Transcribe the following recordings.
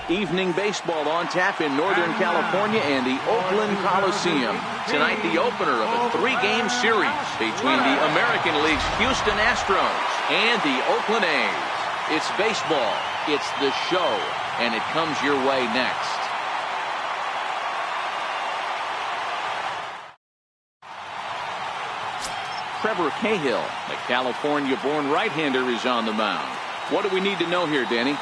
Evening baseball on tap in Northern California and the Oakland Coliseum. Tonight, the opener of a 3-game series between the American League's Houston Astros and the Oakland A's. It's baseball, it's the show, and it comes your way next. Trevor Cahill, the California-born right-hander, is on the mound. What do we need to know here, Danny?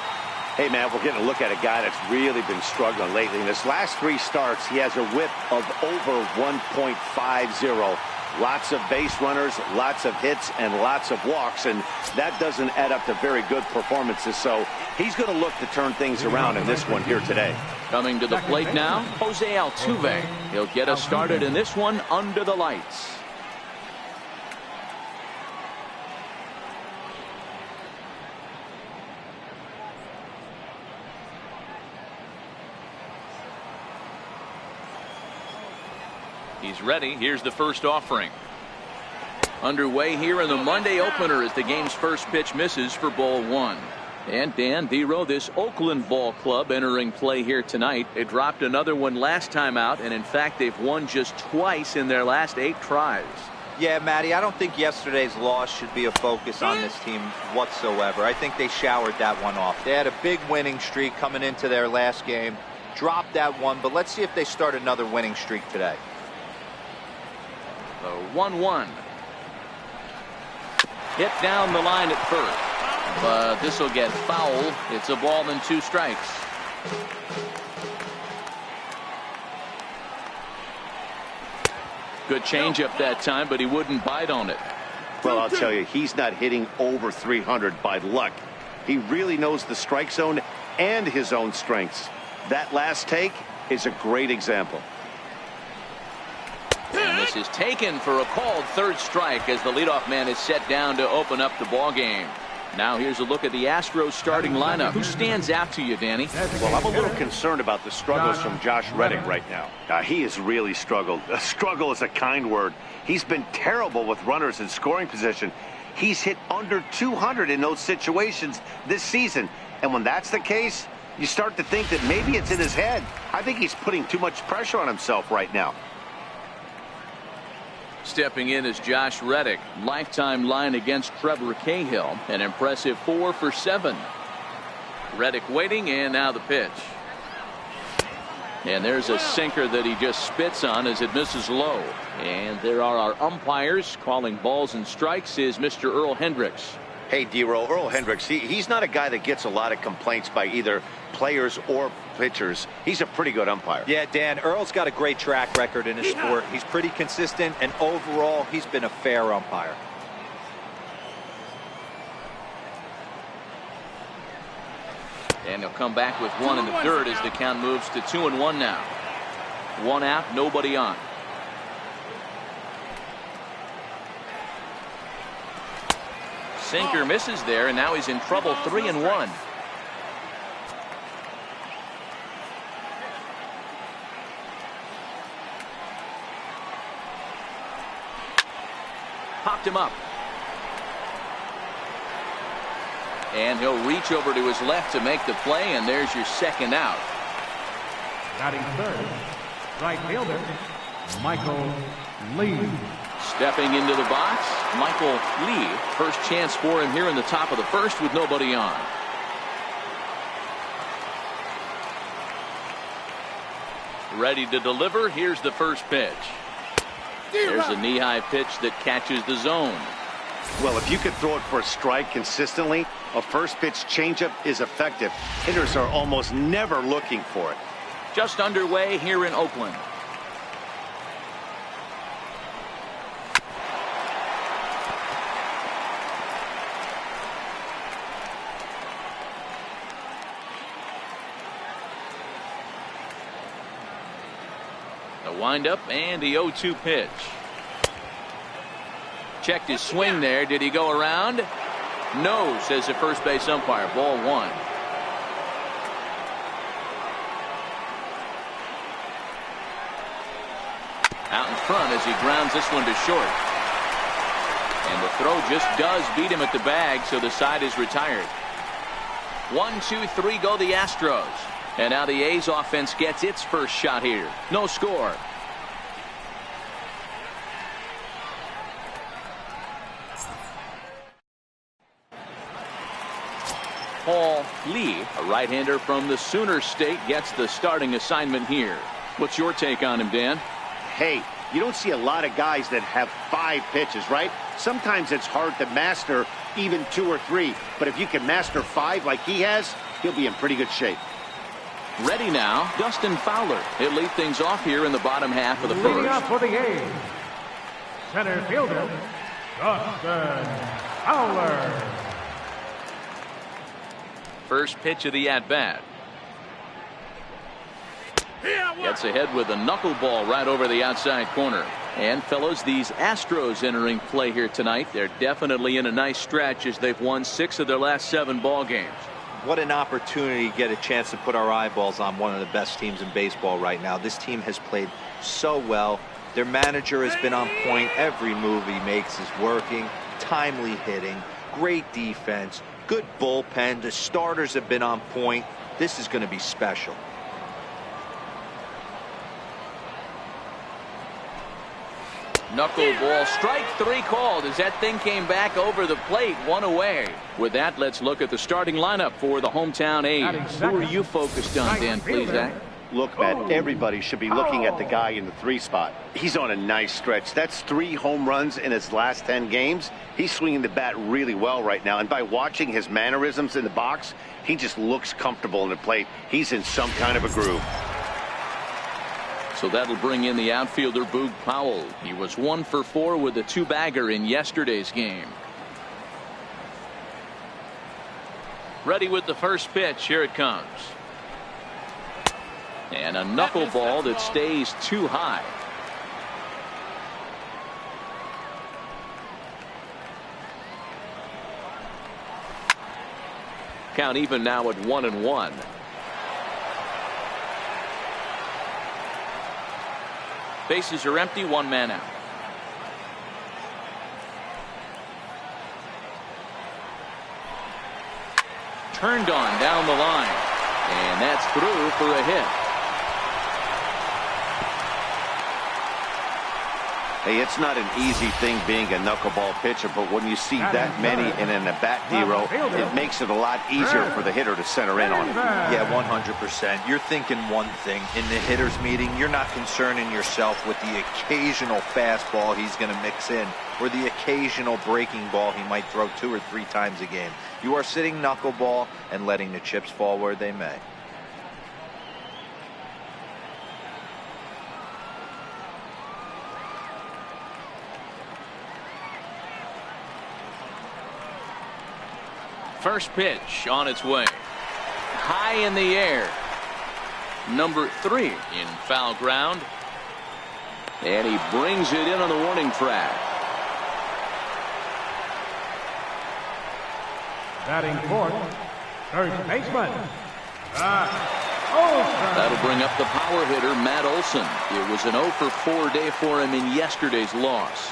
Hey, man, we're getting a look at a guy that's really been struggling lately. In his last 3 starts, he has a whip of over 1.50. Lots of base runners, lots of hits, and lots of walks, and that doesn't add up to very good performances. So he's going to look to turn things around in this one here today. Coming to the plate now, Jose Altuve. He'll get us started in this one under the lights. He's ready. Here's the first offering. Underway here in the Monday opener as the game's first pitch misses for ball 1. And Dan Dero, this Oakland ball club entering play here tonight. They dropped another one last time out, and in fact they've won just twice in their last 8 tries. Yeah, Matty, I don't think yesterday's loss should be a focus on this team whatsoever. I think they showered that one off. They had a big winning streak coming into their last game. Dropped that one, but let's see if they start another winning streak today. The 1-1. Hit down the line at first, but this will get foul. It's a ball and 2 strikes. Good changeup that time, but he wouldn't bite on it. Well, I'll tell you, he's not hitting over 300 by luck. He really knows the strike zone and his own strengths. That last take is a great example. And this is taken for a called 3rd strike as the leadoff man is set down to open up the ball game. Now here's a look at the Astros starting lineup. Who stands out to you, Danny? Well, I'm a little concerned about the struggles from Josh Reddick right now. He has really struggled. Struggle is a kind word. He's been terrible with runners in scoring position. He's hit under 200 in those situations this season. And when that's the case, you start to think that maybe it's in his head. I think he's putting too much pressure on himself right now. Stepping in is Josh Reddick. Lifetime line against Trevor Cahill. An impressive 4 for 7. Reddick waiting, and now the pitch. And there's a sinker that he just spits on as it misses low. And there are our umpires calling balls and strikes is Mr. Earl Hendricks. Hey, Dero, Earl Hendricks, he's not a guy that gets a lot of complaints by either players or pitchers. He's a pretty good umpire. Yeah, Dan, Earl's got a great track record in his sport. He's pretty consistent, and overall, he's been a fair umpire. And he'll come back with 1 in the 3rd as the count moves to 2-1 now. 1 out, nobody on. Sinker misses there, and now he's in trouble. 3-1. Popped him up. And he'll reach over to his left to make the play, and there's your 2nd out. Batting 3rd, right fielder, Michael Lee. Stepping into the box, Michael Lee. First chance for him here in the top of the 1st with nobody on. Ready to deliver. Here's the first pitch. There's a knee-high pitch that catches the zone. Well, if you could throw it for a strike consistently, a first pitch changeup is effective. Hitters are almost never looking for it. Just underway here in Oakland. The windup and the 0-2 pitch. Checked his swing there. Did he go around? No, says the first base umpire. Ball 1. Out in front as he grounds this one to short. And the throw just does beat him at the bag, so the side is retired. 1, 2, 3 go the Astros. And now the A's offense gets its first shot here. No score. Paul Lee, a right-hander from the Sooner State, gets the starting assignment here. What's your take on him, Dan? Hey, you don't see a lot of guys that have 5 pitches, right? Sometimes it's hard to master even 2 or 3. But if you can master 5 like he has, he'll be in pretty good shape. Ready now, Dustin Fowler. He'll lead things off here in the bottom half of the Leading first. up for the A's, center fielder, Dustin Fowler. First pitch of the at-bat. Gets ahead with a knuckleball right over the outside corner. And fellows, these Astros entering play here tonight. They're definitely in a nice stretch as they've won 6 of their last 7 ball games. What an opportunity to get a chance to put our eyeballs on one of the best teams in baseball right now. This team has played so well. Their manager has been on point. Every move he makes is working. Timely hitting, great defense, good bullpen. The starters have been on point. This is going to be special. Knuckleball, strike 3 called as that thing came back over the plate, 1 away. With that, let's look at the starting lineup for the hometown A's. Who are you focused on, Dan Plesac? Look, Matt, everybody should be looking at the guy in the 3 spot. He's on a nice stretch. That's 3 home runs in his last 10 games. He's swinging the bat really well right now. And by watching his mannerisms in the box, he just looks comfortable in the plate. He's in some kind of a groove. So that'll bring in the outfielder Boog Powell. He was 1 for 4 with a 2-bagger in yesterday's game. Ready with the first pitch. Here it comes. And a knuckleball that stays too high. Count even now at 1-1. Bases are empty, 1 man out. Turned on down the line. And that's through for a hit. Hey, it's not an easy thing being a knuckleball pitcher, but when you see that many in an at-bat, Dero, it makes it a lot easier for the hitter to center in on it. Yeah, 100%. You're thinking one thing. In the hitters meeting, you're not concerning yourself with the occasional fastball he's going to mix in or the occasional breaking ball he might throw 2 or 3 times a game. You are sitting knuckleball and letting the chips fall where they may. First pitch on its way. High in the air. Number 3 in foul ground. And he brings it in on the warning track. Batting fourth, first baseman, Olsen. That'll bring up the power hitter, Matt Olson. It was an 0 for 4 day for him in yesterday's loss.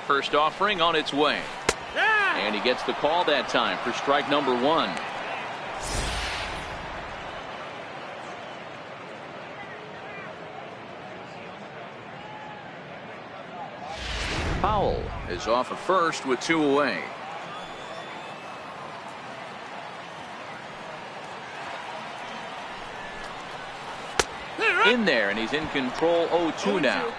First offering on its way. And he gets the call that time for strike number 1. Powell is off at first with 2 away. In there, and he's in control 0-2 now.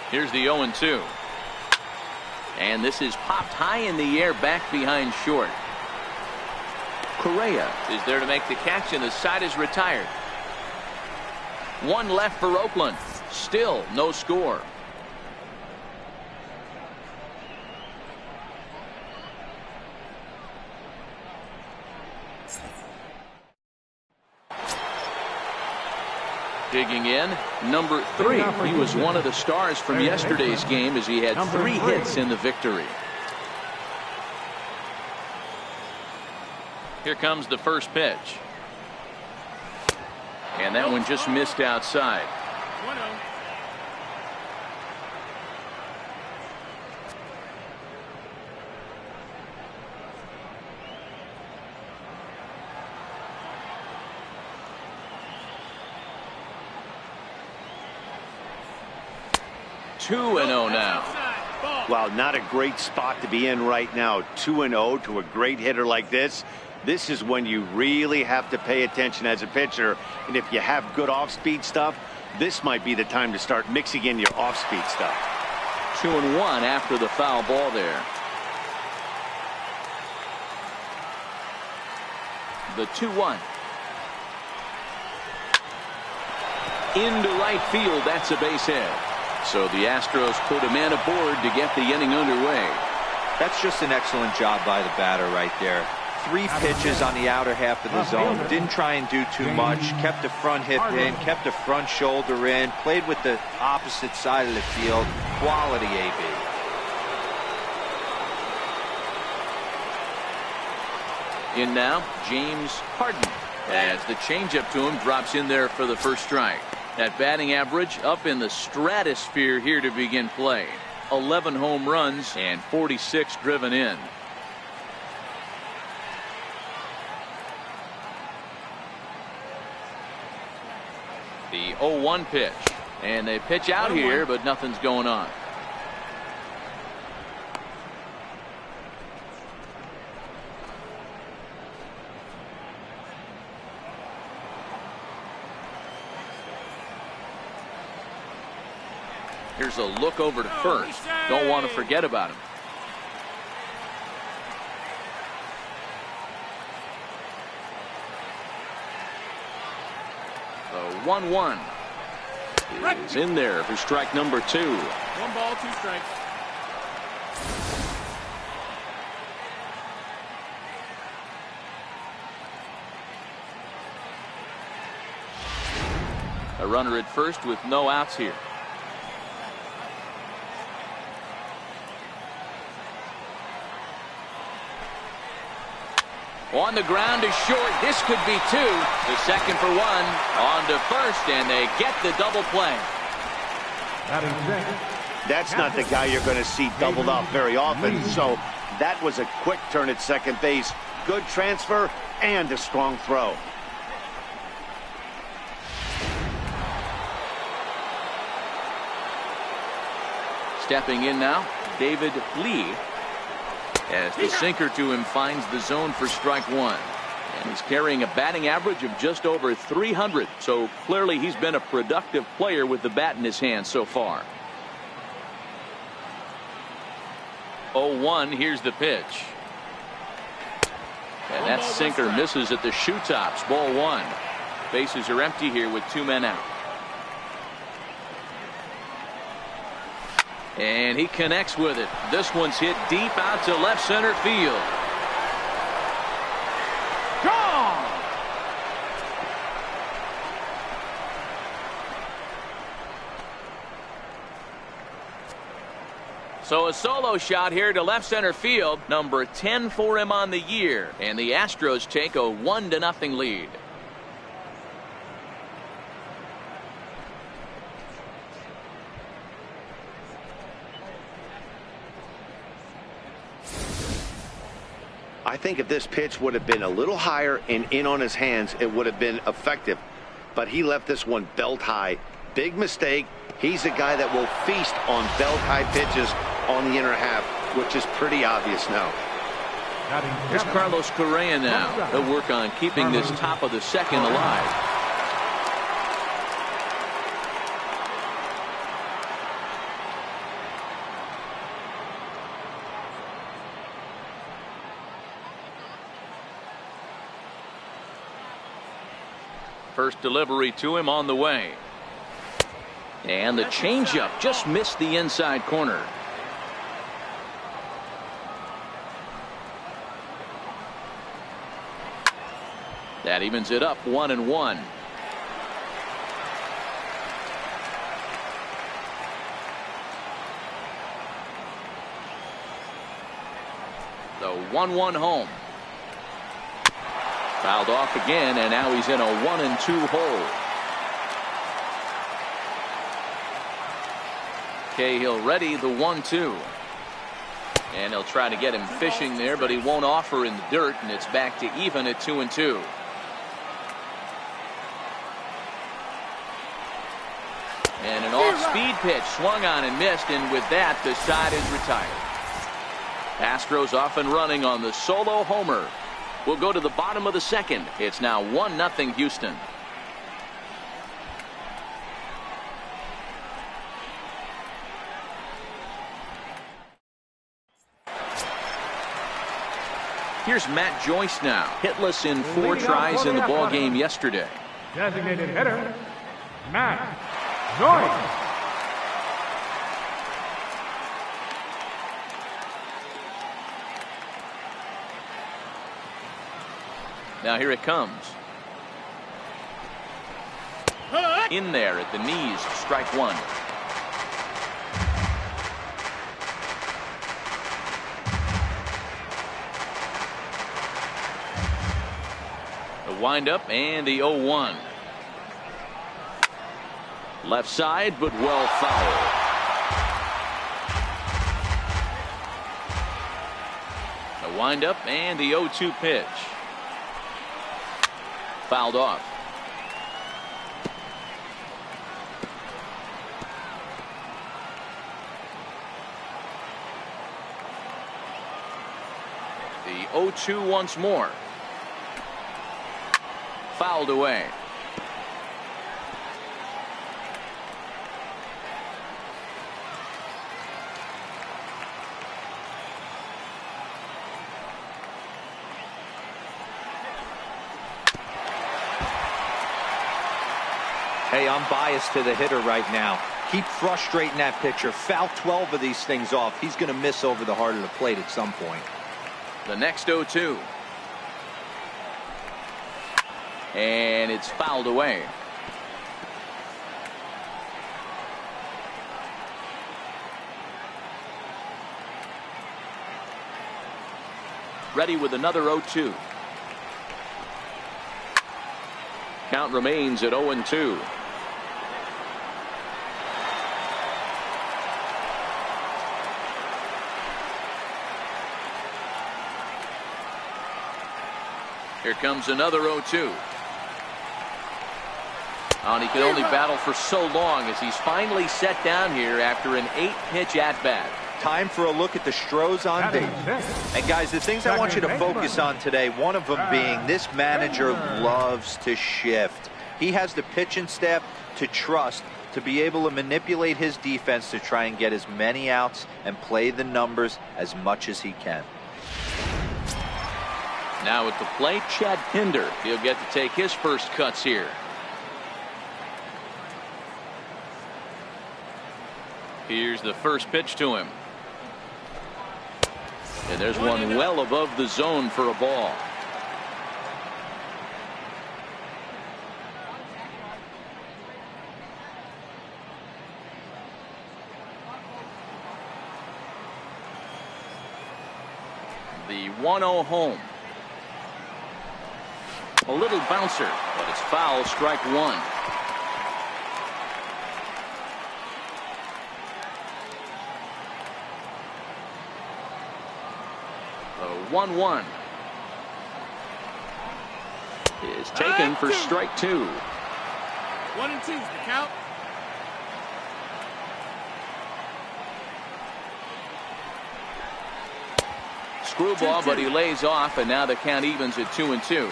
Here's the 0-2. And this is popped high in the air back behind short. Correa is there to make the catch, and the side is retired. 1 left for Oakland. Still no score. Digging in, number 3. He was one of the stars from yesterday's game as he had 3 hits in the victory. Here comes the first pitch. And that one just missed outside. 2-0 now. Wow, not a great spot to be in right now. 2-0 to a great hitter like this. This is when you really have to pay attention as a pitcher. And if you have good off-speed stuff, this might be the time to start mixing in your off-speed stuff. 2-1 after the foul ball there. The 2-1. Into right field. That's a base hit. So the Astros put a man aboard to get the inning underway. That's just an excellent job by the batter right there. 3 pitches on the outer half of the zone. Didn't try and do too much. Kept the front hip in. Kept the front shoulder in. Played with the opposite side of the field. Quality AB. In now, James Harden. As the changeup to him drops in there for the first strike. That batting average up in the stratosphere here to begin play. 11 home runs and 46 driven in. The 0-1 pitch. And they pitch out here, but nothing's going on. Here's a look over to first. Don't want to forget about him. The 1-1 is in there for strike number 2. 1 ball, 2 strikes. A runner at first with no outs here. On the ground is short. This could be 2. The second for 1. On to first, and they get the double play. That's not the guy you're going to see doubled up very often. So that was a quick turn at second base. Good transfer and a strong throw. Stepping in now, David Lee. As the sinker to him finds the zone for strike 1. And he's carrying a batting average of just over 300. So clearly he's been a productive player with the bat in his hand so far. 0-1. Here's the pitch. And that sinker misses at the shoe tops. Ball 1. Bases are empty here with 2 men out. And he connects with it. This one's hit deep out to left center field. Gone! So a solo shot here to left center field. Number 10 for him on the year. And the Astros take a 1-0 lead. I think if this pitch would have been a little higher and in on his hands, it would have been effective. But he left this one belt high. Big mistake. He's a guy that will feast on belt high pitches on the inner half, which is pretty obvious now. Here's Carlos Correa now. He'll work on keeping this top of the second alive. First delivery to him on the way. And the changeup just missed the inside corner. That evens it up 1-1. The 1-1 home. Fouled off again, and now he's in a 1-2 hole. Cahill ready, the 1-2. And he'll try to get him fishing there, but he won't offer in the dirt, and it's back to even at 2-2. And an off-speed pitch swung on and missed, and with that, the side is retired. Astros off and running on the solo homer. We'll go to the bottom of the second. It's now 1-0 Houston. Here's Matt Joyce now, hitless in 4 tries in the ball game yesterday. Designated hitter, Matt Joyce. Now here it comes. In there at the knees, strike 1. The windup and the 0-1. Left side, but well fouled. The windup and the 0-2 pitch. Fouled off. The 0-2 once more. Fouled away. Hey, I'm biased to the hitter right now. Keep frustrating that pitcher. Foul 12 of these things off. He's going to miss over the heart of the plate at some point. The next 0-2. And it's fouled away. Ready with another 0-2. Count remains at 0-2. Here comes another 0-2. And he can only battle for so long as he's finally set down here after an 8-pitch at-bat. Time for a look at the Astros on base. And guys, the things I want you to focus on today, one of them being this manager loves to shift. He has the pitching staff to trust to be able to manipulate his defense to try and get as many outs and play the numbers as much as he can. Now at the plate, Chad Pinder. He'll get to take his first cuts here. Here's the first pitch to him. And there's one well above the zone for a ball. The 1-0 home. A little bouncer, but it's foul, strike 1. The 1-1 is taken for strike 2. 1 and 2's the count. Screwball, but he lays off, and now the count evens at 2-2.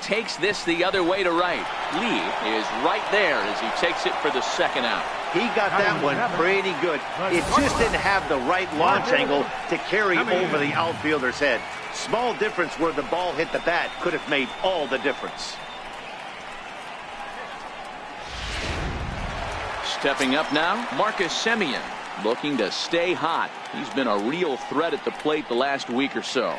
Takes this the other way to right. Lee is right there as he takes it for the second out. He got that one pretty good. It just didn't have the right launch angle to carry over the outfielder's head. Small difference where the ball hit the bat could have made all the difference. Stepping up now, Marcus Semien, looking to stay hot. He's been a real threat at the plate the last week or so.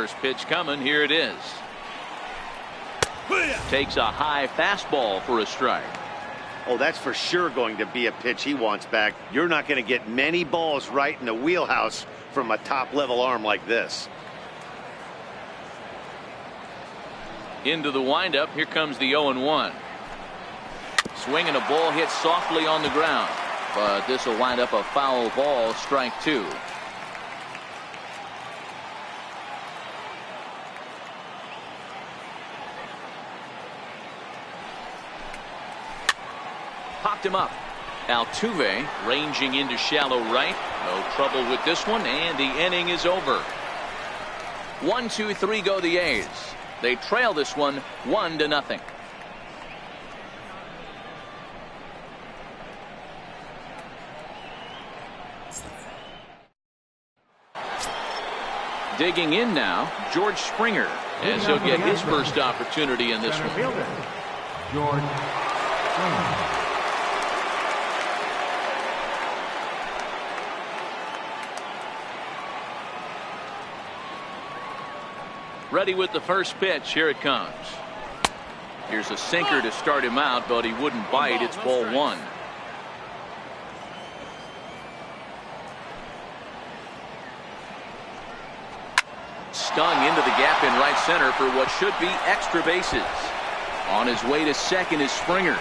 First pitch coming. Here it is. Takes a high fastball for a strike. Oh, that's for sure going to be a pitch he wants back. You're not going to get many balls right in the wheelhouse from a top-level arm like this. Into the windup. Here comes the 0-1. Swinging a ball hit softly on the ground, but this will wind up a foul ball. Strike two. Popped him up. Altuve ranging into shallow right. No trouble with this one, and the inning is over. 1-2-3 go the A's. They trail this one 1-0. Digging in now, George Springer, as he'll get his first opportunity in this one. George Springer. Ready with the first pitch. Here it comes. Here's a sinker to start him out, but he wouldn't bite. It's ball one. Stung into the gap in right center for what should be extra bases. On his way to second is Springer.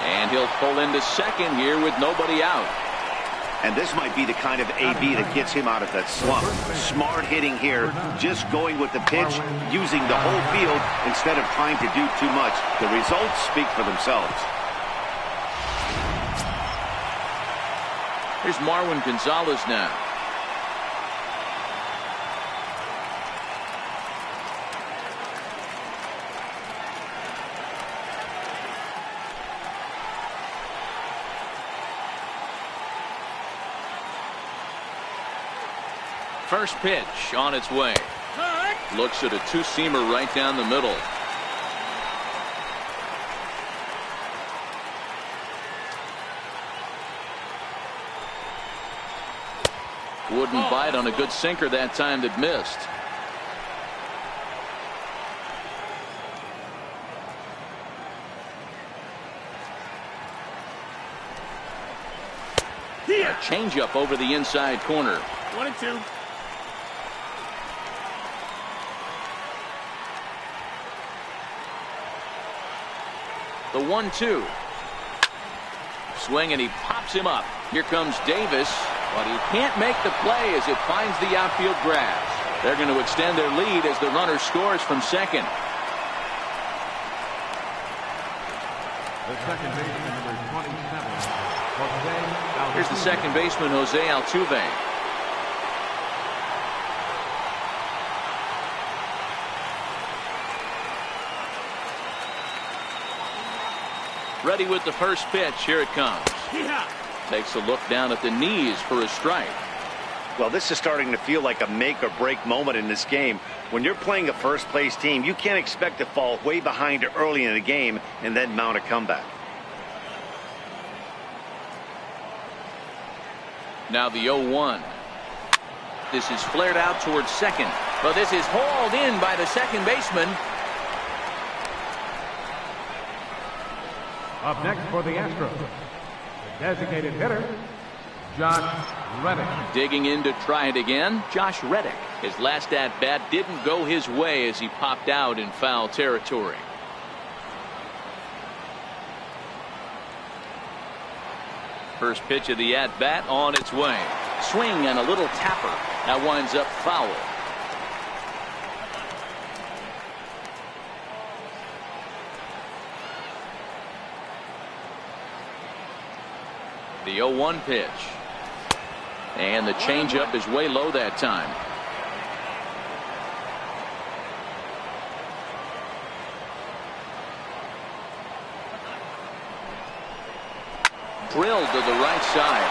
And he'll pull into second here with nobody out. And this might be the kind of AB that gets him out of that slump. Smart hitting here, just going with the pitch, using the whole field instead of trying to do too much. The results speak for themselves. Here's Marwin Gonzalez now. First pitch on its way. Looks at a two-seamer right down the middle. Wouldn't bite on a good sinker that time that missed. A changeup over the inside corner. 1-2. The 1-2. Swing, and he pops him up. Here comes Davis, but he can't make the play as it finds the outfield grass. They're going to extend their lead as the runner scores from second. The second baseman, number 27, Jose Altuve. Here's the second baseman, Jose Altuve. Ready with the first pitch. Here it comes. Takes a look down at the knees for a strike. Well, this is starting to feel like a make or break moment in this game. When you're playing a first place team, you can't expect to fall way behind early in the game and then mount a comeback. Now the 0-1. This is flared out towards second, but this is hauled in by the second baseman. Up next for the Astros, the designated hitter, Josh Reddick. Digging in to try it again, Josh Reddick. His last at-bat didn't go his way as he popped out in foul territory. First pitch of the at-bat on its way. Swing and a little tapper. That winds up foul. The 0-1 pitch. And the changeup is way low that time. Drilled to the right side.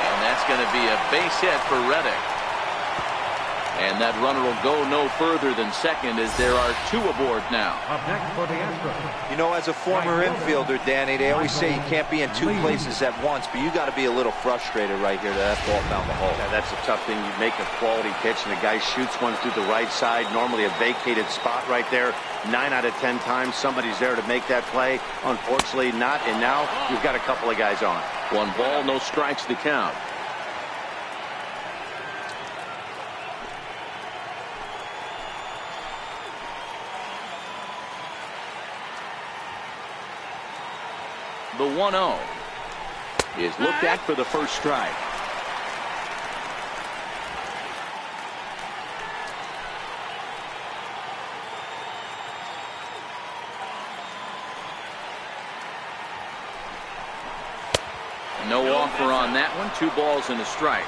And that's going to be a base hit for Reddick. And that runner will go no further than second as there are 2 aboard now. Up next for the Astros. You know, as a former infielder, Danny, they always say you can't be in 2 places at once, but you got to be a little frustrated right here that ball found the hole. Yeah, that's a tough thing. You make a quality pitch and the guy shoots one through the right side, normally a vacated spot right there. 9 out of 10 times somebody's there to make that play. Unfortunately not, and now you've got a couple of guys on. 1 ball, no strikes to count. The 1-0 is looked at for the first strike. No offer on that one. 2 balls and a strike.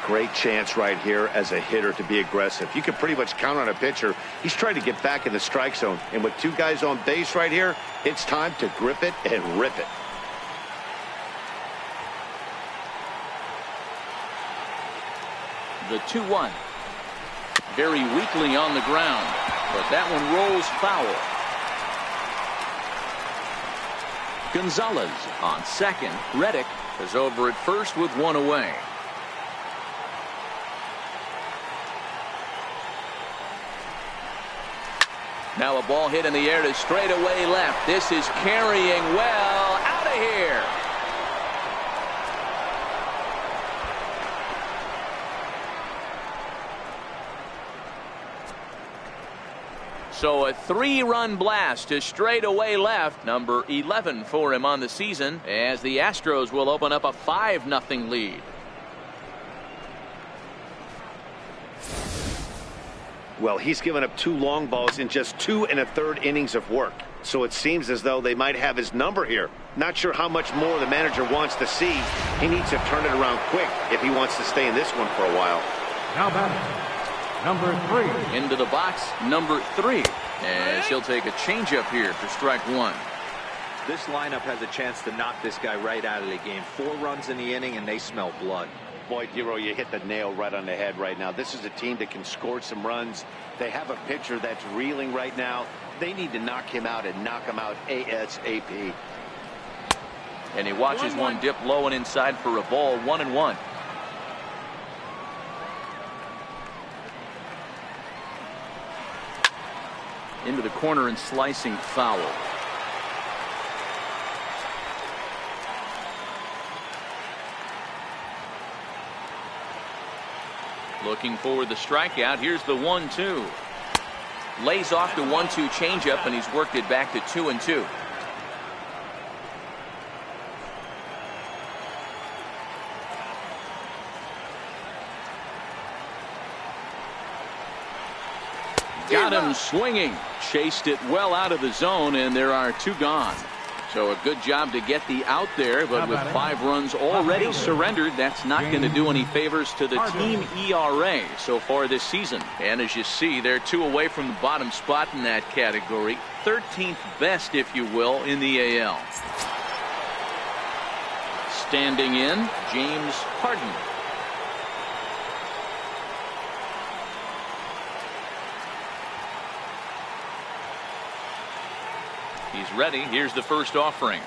Great chance right here as a hitter to be aggressive. You can pretty much count on a pitcher. He's trying to get back in the strike zone. And with 2 guys on base right here, it's time to grip it and rip it. The 2-1. Very weakly on the ground, but that one rolls foul. Gonzalez on second. Reddick is over at first with 1 away. Now a ball hit in the air to straightaway left. This is carrying well. Out of here. So a 3-run blast to straightaway left. Number 11 for him on the season, as the Astros will open up a 5-0 lead. Well, he's given up 2 long balls in just 2 1/3 innings of work. So it seems as though they might have his number here. Not sure how much more the manager wants to see. He needs to turn it around quick if he wants to stay in this one for a while. Now batting, number 3. Into the box, number 3. And she'll take a changeup here for strike 1. This lineup has a chance to knock this guy right out of the game. 4 runs in the inning, and they smell blood. Boy, Dero, you hit the nail right on the head right now. This is a team that can score some runs. They have a pitcher that's reeling right now. They need to knock him out and knock him out ASAP. And he watches one dip low and inside for a ball. 1-1. Into the corner and slicing foul. Looking for the strikeout. Here's the 1-2. Lays off the 1-2 changeup, and he's worked it back to 2-2. Got him swinging. Chased it well out of the zone, and there are 2 gone. So a good job to get the out there, but with 5 runs already surrendered, that's not going to do any favors to the team ERA so far this season. And as you see, they're 2 away from the bottom spot in that category. 13th best, if you will, in the AL. Standing in, James Harden. He's ready. Here's the first offering.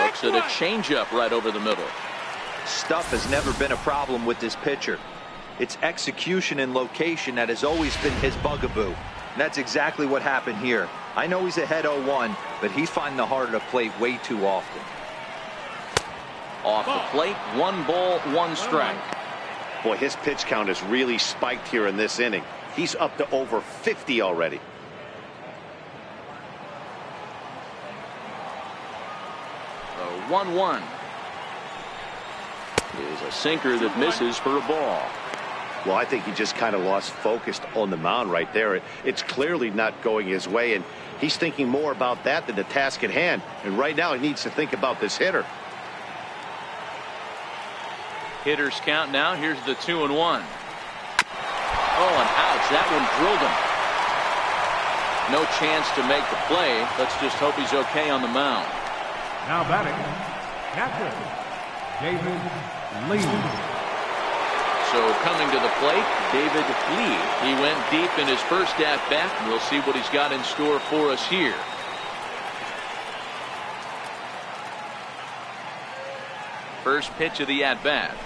Looks at a changeup right over the middle. Stuff has never been a problem with this pitcher. It's execution and location that has always been his bugaboo. And that's exactly what happened here. I know he's ahead 0-1, but he's finding the harder to plate way too often. Off the plate, 1 ball, 1 strike. Boy, his pitch count has really spiked here in this inning. He's up to over 50 already. 1-1 is a sinker that misses for a ball. Well, I think he just kind of lost focus on the mound right there. It's clearly not going his way, and he's thinking more about that than the task at hand. And right now he needs to think about this hitter. Hitters count now. Here's the 2-1. Oh, and ouch, that one drilled him. No chance to make the play. Let's just hope he's okay on the mound. Now batting, catcher, David Lee. So coming to the plate, David Lee. He went deep in his first at bat. We'll see what he's got in store for us here. First pitch of the at bat.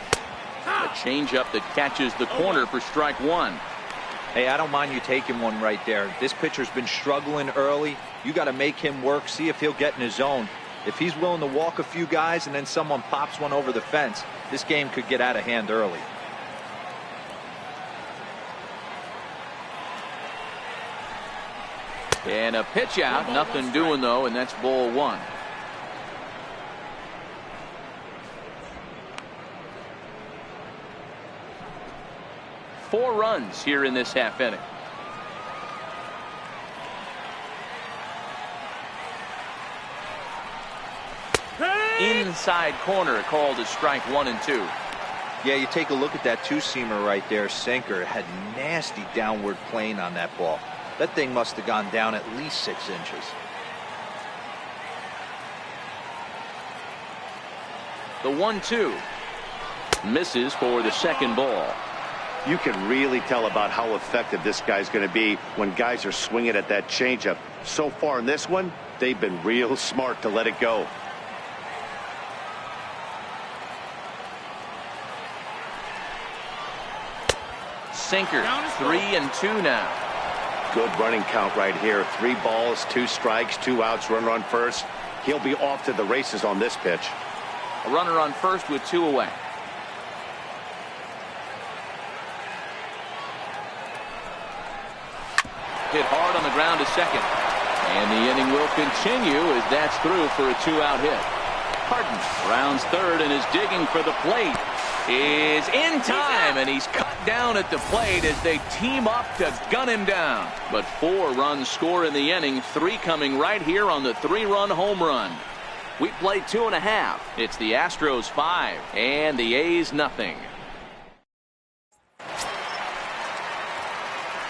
A changeup that catches the corner for strike one. Hey, I don't mind you taking one right there. This pitcher's been struggling early. You got to make him work, see if he'll get in his zone. If he's willing to walk a few guys and then someone pops one over the fence, this game could get out of hand early. And a pitch out, nothing doing though, and that's ball one. Four runs here in this half inning. Inside corner called as strike 1 and 2. Yeah, you take a look at that two-seamer right there, sinker. Had nasty downward plane on that ball. That thing must have gone down at least 6 inches. The 1-2 misses for the second ball. You can really tell about how effective this guy's going to be when guys are swinging at that changeup. So far in this one, they've been real smart to let it go. Sinker, 3-2 now. Good running count right here. 3 balls, 2 strikes, 2 outs, runner on first. He'll be off to the races on this pitch. A runner on first with 2 away. Hit hard on the ground to second. And the inning will continue as that's through for a 2-out hit. Harden rounds third and is digging for the plate. Is in time, and he's cut down at the plate as they team up to gun him down. But 4 runs score in the inning, 3 coming right here on the 3-run home run. We play 2.5. It's the Astros 5 and the A's nothing.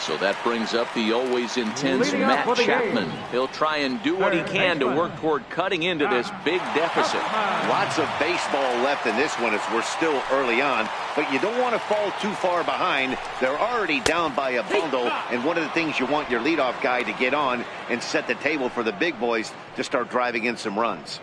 So that brings up the always intense Matt Chapman. He'll try and do what he can to work toward cutting into this big deficit. Lots of baseball left in this one as we're still early on, but you don't want to fall too far behind. They're already down by a bundle, and one of the things you want your leadoff guy to get on and set the table for the big boys to start driving in some runs.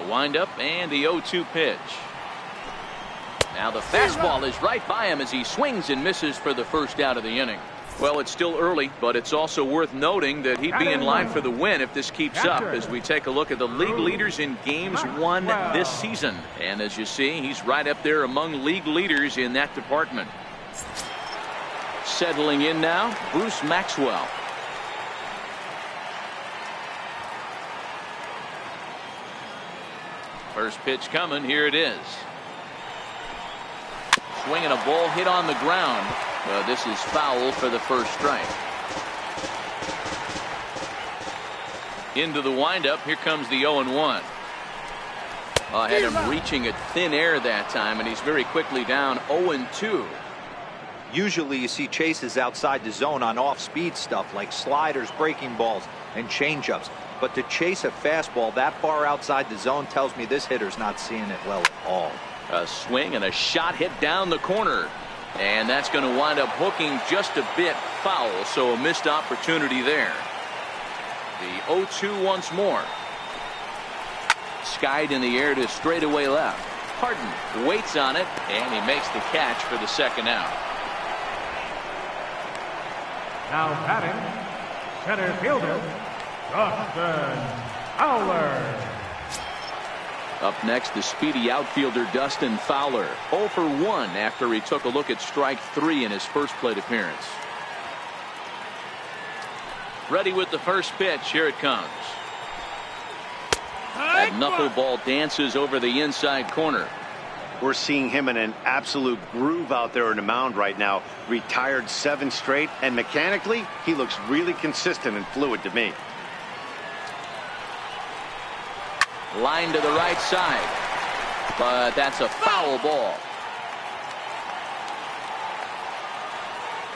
Windup and the 0-2 pitch. Now the fastball is right by him as he swings and misses for the first out of the inning. Well, it's still early, but it's also worth noting that he'd be in line for the win if this keeps up as we take a look at the league leaders in games won this season. And as you see, he's right up there among league leaders in that department. Settling in now, Bruce Maxwell. First pitch coming. Here it is. Swinging a ball hit on the ground. This is foul for the first strike. Into the windup. Here comes the 0-1. Had him reaching at thin air that time, and he's very quickly down 0-2. Usually you see chases outside the zone on off-speed stuff like sliders, breaking balls, and changeups. But to chase a fastball that far outside the zone tells me this hitter's not seeing it well at all. A swing and a shot hit down the corner. And that's going to wind up hooking just a bit foul, so a missed opportunity there. The 0-2 once more. Skied in the air to straightaway left. Harden waits on it, and he makes the catch for the second out. Now batting, center fielder, Dustin Fowler. Up next, the speedy outfielder Dustin Fowler. 0 for 1 after he took a look at strike 3 in his first plate appearance. Ready with the first pitch. Here it comes. That knuckleball dances over the inside corner. We're seeing him in an absolute groove out there in the mound right now. Retired 7 straight, and mechanically, he looks really consistent and fluid to me. Line to the right side. But that's a foul ball.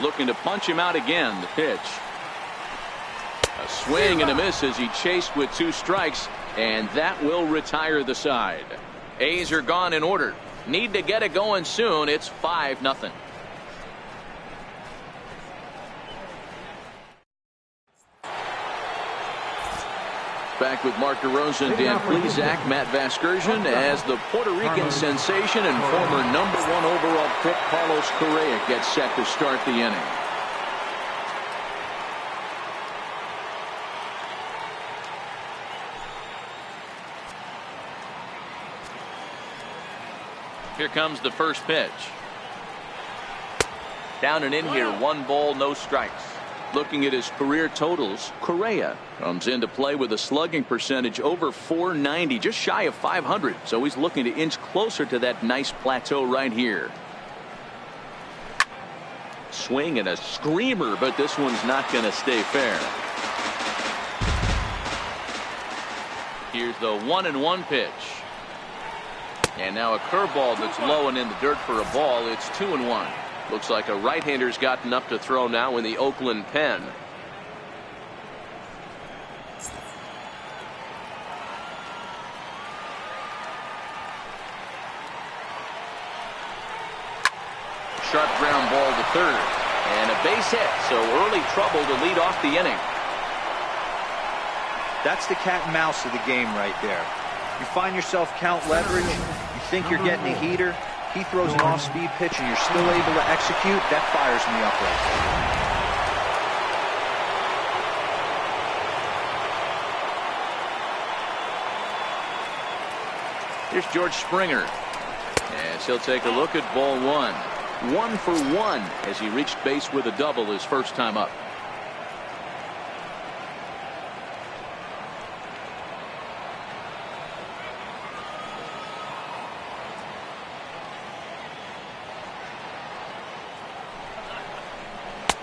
Looking to punch him out again. The pitch. A swing and a miss as he chased with 2 strikes. And that will retire the side. A's are gone in order. Need to get it going soon. It's 5-0. Back with Mark DeRosa, Dan Plesac, Matt Vasgersian, as the Puerto Rican sensation and former #1 overall pick Carlos Correa gets set to start the inning. Here comes the first pitch. Down and in here, 1 ball, no strikes. Looking at his career totals, Correa comes into play with a slugging percentage over .490, just shy of .500. So he's looking to inch closer to that nice plateau right here. Swing and a screamer, but this one's not going to stay fair. Here's the 1-1 pitch. And now a curveball that's low and in the dirt for a ball. It's 2-1. Looks like a right-hander's got enough to throw now in the Oakland pen. Sharp ground ball to third. And a base hit, so early trouble to lead off the inning. That's the cat and mouse of the game right there. You find yourself count leverage, you think you're getting a heater, he throws an off-speed pitch and you're still able to execute. That fires me up right there. Here's George Springer as he'll take a look at ball 1. 1 for 1 as he reached base with a double his first time up.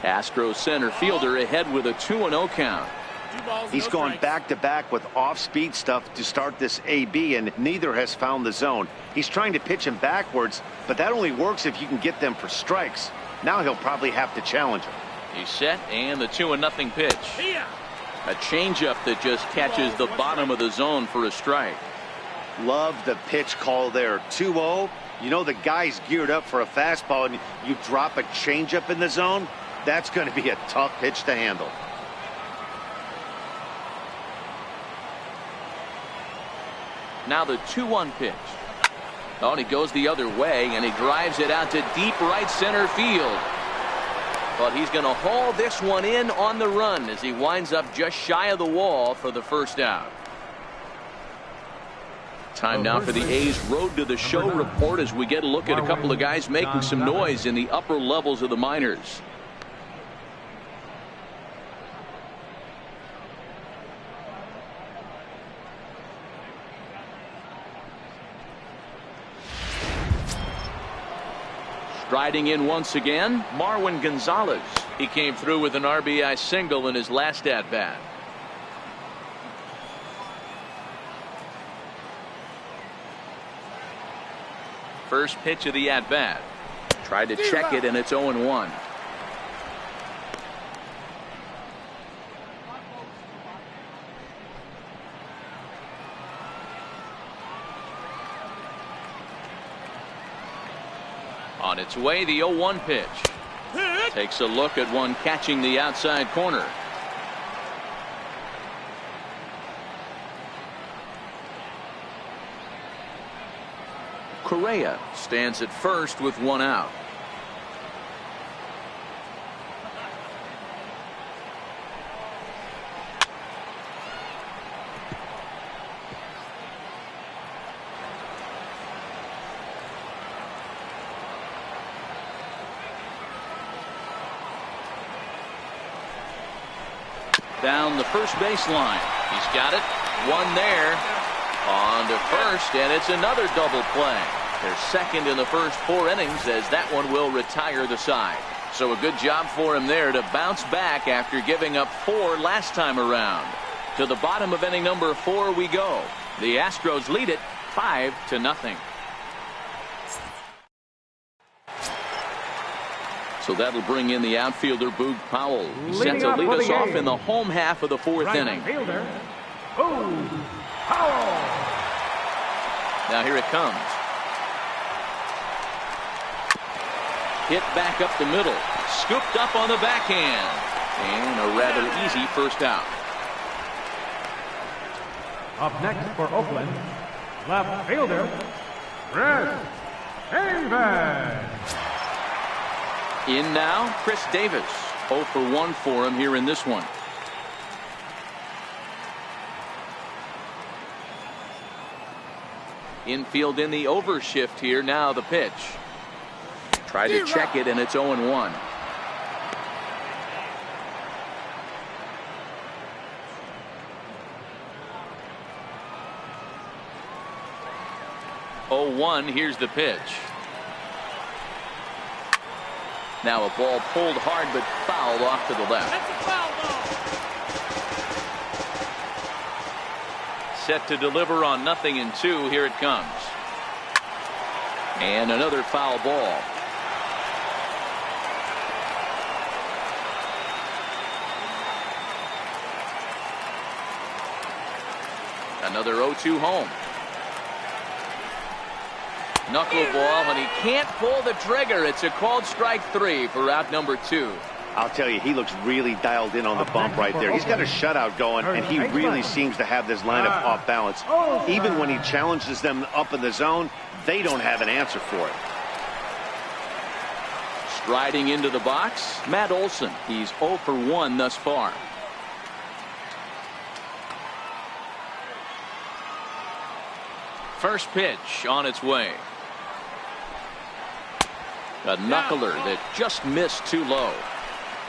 Astros center fielder ahead with a 2-0 count. He's gone back-to-back with off-speed stuff to start this AB, and neither has found the zone. He's trying to pitch him backwards, but that only works if you can get them for strikes. Now he'll probably have to challenge him. He's set, and the 2-0 pitch. A changeup that just catches the bottom of the zone for a strike. Love the pitch call there. 2-0. You know the guy's geared up for a fastball, and you drop a changeup in the zone. That's going to be a tough pitch to handle. Now the 2-1 pitch. Oh, and he goes the other way, and he drives it out to deep right center field. But he's going to haul this one in on the run as he winds up just shy of the wall for the first out. Time now for the A's Road to the Show report as we get a look at a couple of guys making some noise in the upper levels of the minors. Striding in once again, Marwin Gonzalez. He came through with an RBI single in his last at-bat. First pitch of the at-bat. Tried to check it, and it's 0-1. On its way, the 0-1 pitch. Takes a look at one catching the outside corner. Correa stands at first with one out. Down the first baseline. He's got it. One there. On to first, and it's another double play. They're second in the first 4 innings as that one will retire the side. So a good job for him there to bounce back after giving up 4 last time around. To the bottom of inning number 4 we go. The Astros lead it 5-0. So that'll bring in the outfielder Boog Powell. He's set to lead us off in the home half of the fourth inning. Fielder, Boog Powell. Now here it comes. Hit back up the middle. Scooped up on the backhand. And a rather easy first out. Up next for Oakland, left fielder, Chris Davis. In now, Chris Davis. 0 for 1 for him here in this one. Infield in the overshift here. Now the pitch. Tried to check it, and it's 0-1. Here's the pitch. Now a ball pulled hard but fouled off to the left. That's a foul ball. Set to deliver on 0-2. Here it comes. And another foul ball. Another 0-2 home. Knuckleball, and he can't pull the trigger. It's a called strike 3 for out number 2. I'll tell you, he looks really dialed in on the bump right there. He's got a shutout going, and he really seems to have this lineup off balance. Even when he challenges them up in the zone, they don't have an answer for it. Striding into the box, Matt Olson. He's 0 for 1 thus far. First pitch on its way. A knuckler that just missed too low.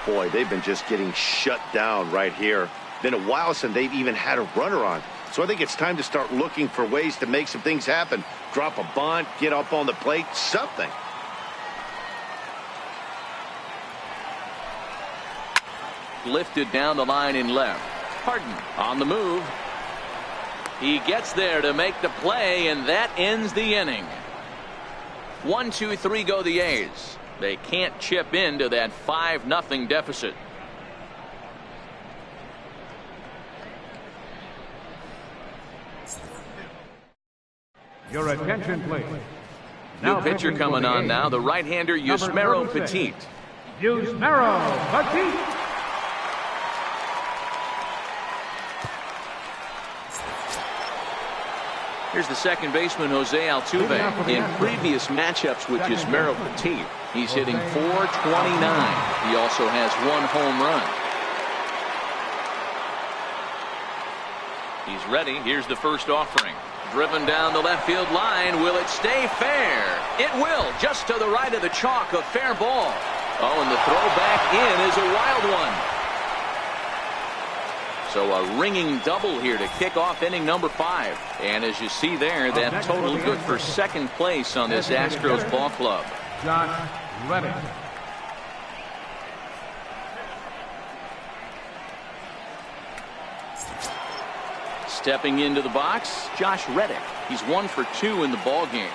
Boy, they've been just getting shut down right here. Been a while since they've even had a runner on. So I think it's time to start looking for ways to make some things happen. Drop a bunt, get up on the plate, something. Lifted down the line in left. Harden on the move. He gets there to make the play, and that ends the inning. 1-2-3 go the A's. They can't chip into that 5-0 deficit. Your attention, please. New pitcher coming on now, the right-hander Yusmeiro Petit. Yusmeiro Petit. Here's the second baseman, Jose Altuve. In previous matchups with Yusmeiro Petit, he's hitting .429. He also has 1 home run. He's ready. Here's the first offering. Driven down the left field line. Will it stay fair? It will. Just to the right of the chalk, a fair ball. Oh, and the throw back in is a wild one. So a ringing double here to kick off inning number 5. And as you see there, that total good for second place on this Astros ball club. Josh Reddick. Stepping into the box, Josh Reddick. He's 1 for 2 in the ball game.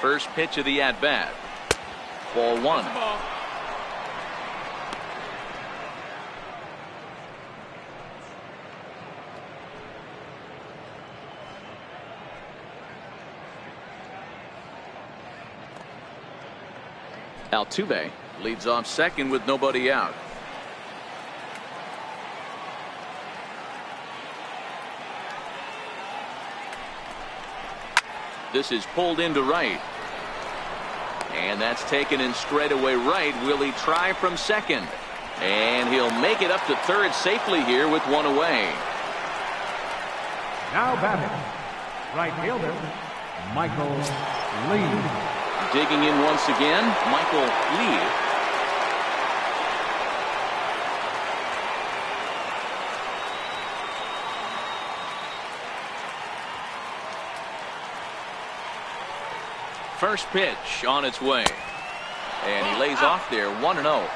First pitch of the at-bat. Ball 1. Altuve leads off second with nobody out. This is pulled into right. And that's taken in straightaway right. Will he try from second? And he'll make it up to third safely here with 1 away. Now batting, right fielder, Michael Lee. Digging in once again, Michael Lee. First pitch on its way. And he lays off there 1-0.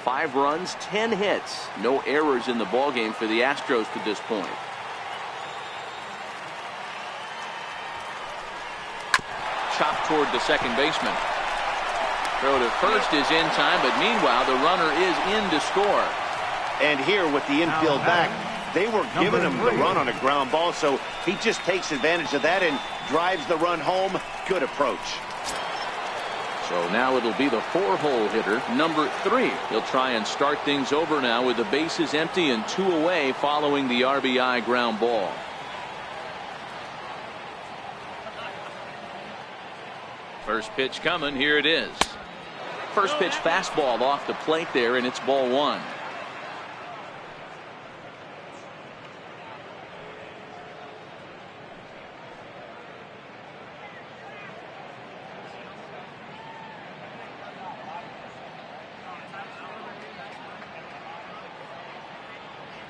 Five runs, 10 hits. No errors in the ballgame for the Astros to this point. Chopped toward the second baseman. Throw to first is in time, but meanwhile the runner is in to score. And here with the infield back, they were giving him the run on a ground ball, so he just takes advantage of that and drives the run home. Good approach. So now it'll be the 4-hole hitter, number 3. He'll try and start things over now with the bases empty and 2 away following the RBI ground ball. First pitch coming. Here it is. First pitch fastball off the plate there, and it's ball 1.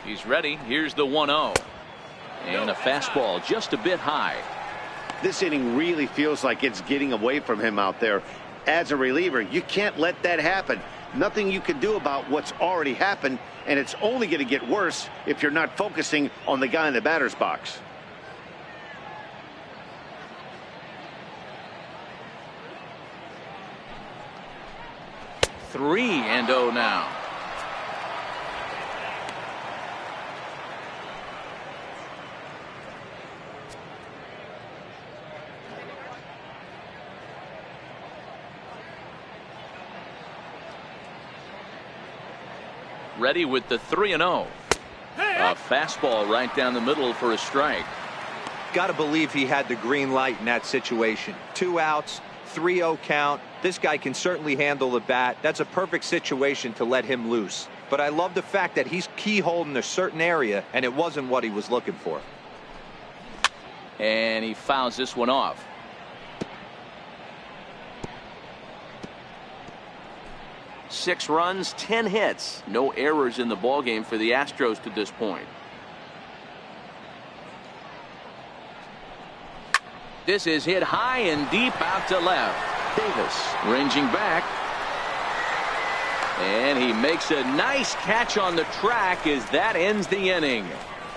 He's ready. Here's the 1-0. And a fastball just a bit high. This inning really feels like it's getting away from him out there. As a reliever, you can't let that happen. Nothing you can do about what's already happened, and it's only going to get worse if you're not focusing on the guy in the batter's box. Three and 0 now. Ready with the 3-0. A fastball right down the middle for a strike. Got to believe he had the green light in that situation. 2 outs, 3-0 count. This guy can certainly handle the bat. That's a perfect situation to let him loose. But I love the fact that he's keyholding a certain area, and it wasn't what he was looking for. And he fouls this one off. Six runs, 10 hits. No errors in the ballgame for the Astros to this point. This is hit high and deep out to left. Davis ranging back. And he makes a nice catch on the track as that ends the inning.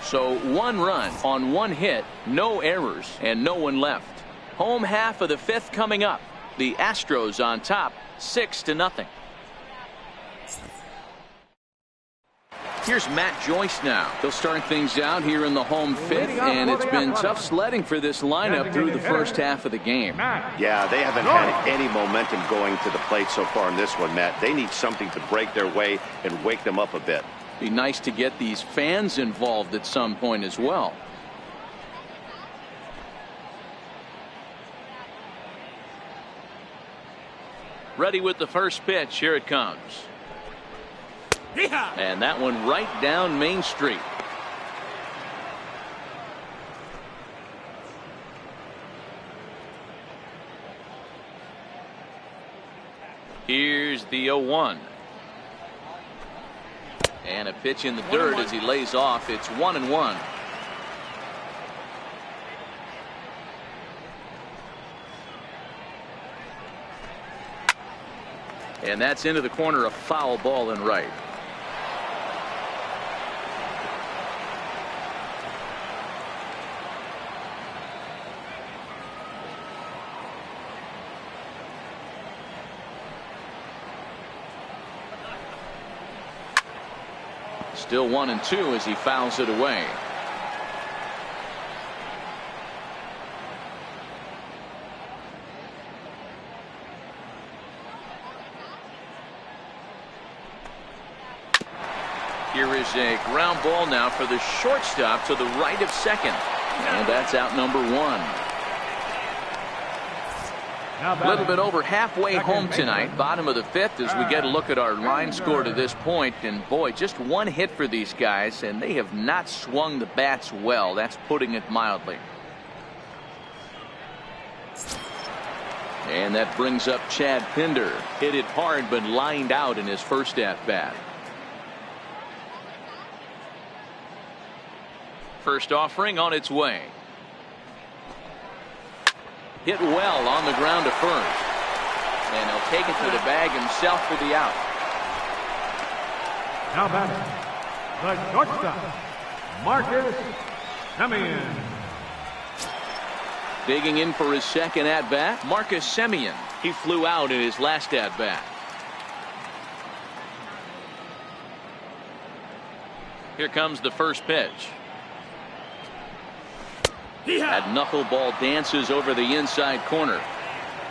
So 1 run on 1 hit, no errors, and no one left. Home half of the 5th coming up. The Astros on top, 6-0. Here's Matt Joyce now. They'll start things out here in the home 5th, and it's been tough sledding for this lineup through the first half of the game. Yeah, they haven't had any momentum going to the plate so far in this one, Matt. They need something to break their way and wake them up a bit. Be nice to get these fans involved at some point as well. Ready with the first pitch. Here it comes. And that one right down Main Street. Here's the 0-1. And a pitch in the dirt as he lays off. It's 1-1. And that's into the corner, a foul ball and right. Still 1-2 as he fouls it away. Here is a ground ball now for the shortstop to the right of second. And that's out number 1. A little bit over halfway home tonight, bottom of the 5th, as we get a look at our line score to this point. And boy, just 1 hit for these guys, and they have not swung the bats well. That's putting it mildly. And that brings up Chad Pinder. Hit it hard, but lined out in his first at bat. First offering on its way. Hit well on the ground to first. And he'll take it to the bag himself for the out. Now batting, the shortstop, Marcus Semien. Digging in for his second at-bat, Marcus Semien. He flew out in his last at-bat. Here comes the first pitch. That knuckleball dances over the inside corner.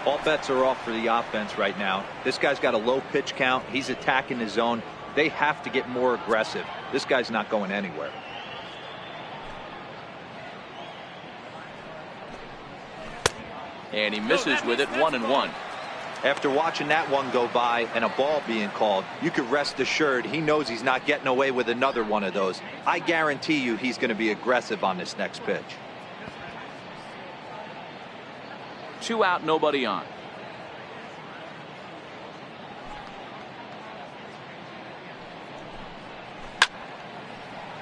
All bets are off for the offense right now. This guy's got a low pitch count. He's attacking the zone. They have to get more aggressive. This guy's not going anywhere. And he misses with it, 1-1. After watching that one go by and a ball being called, you could rest assured he knows he's not getting away with another one of those. I guarantee you he's going to be aggressive on this next pitch. 2 out, nobody on.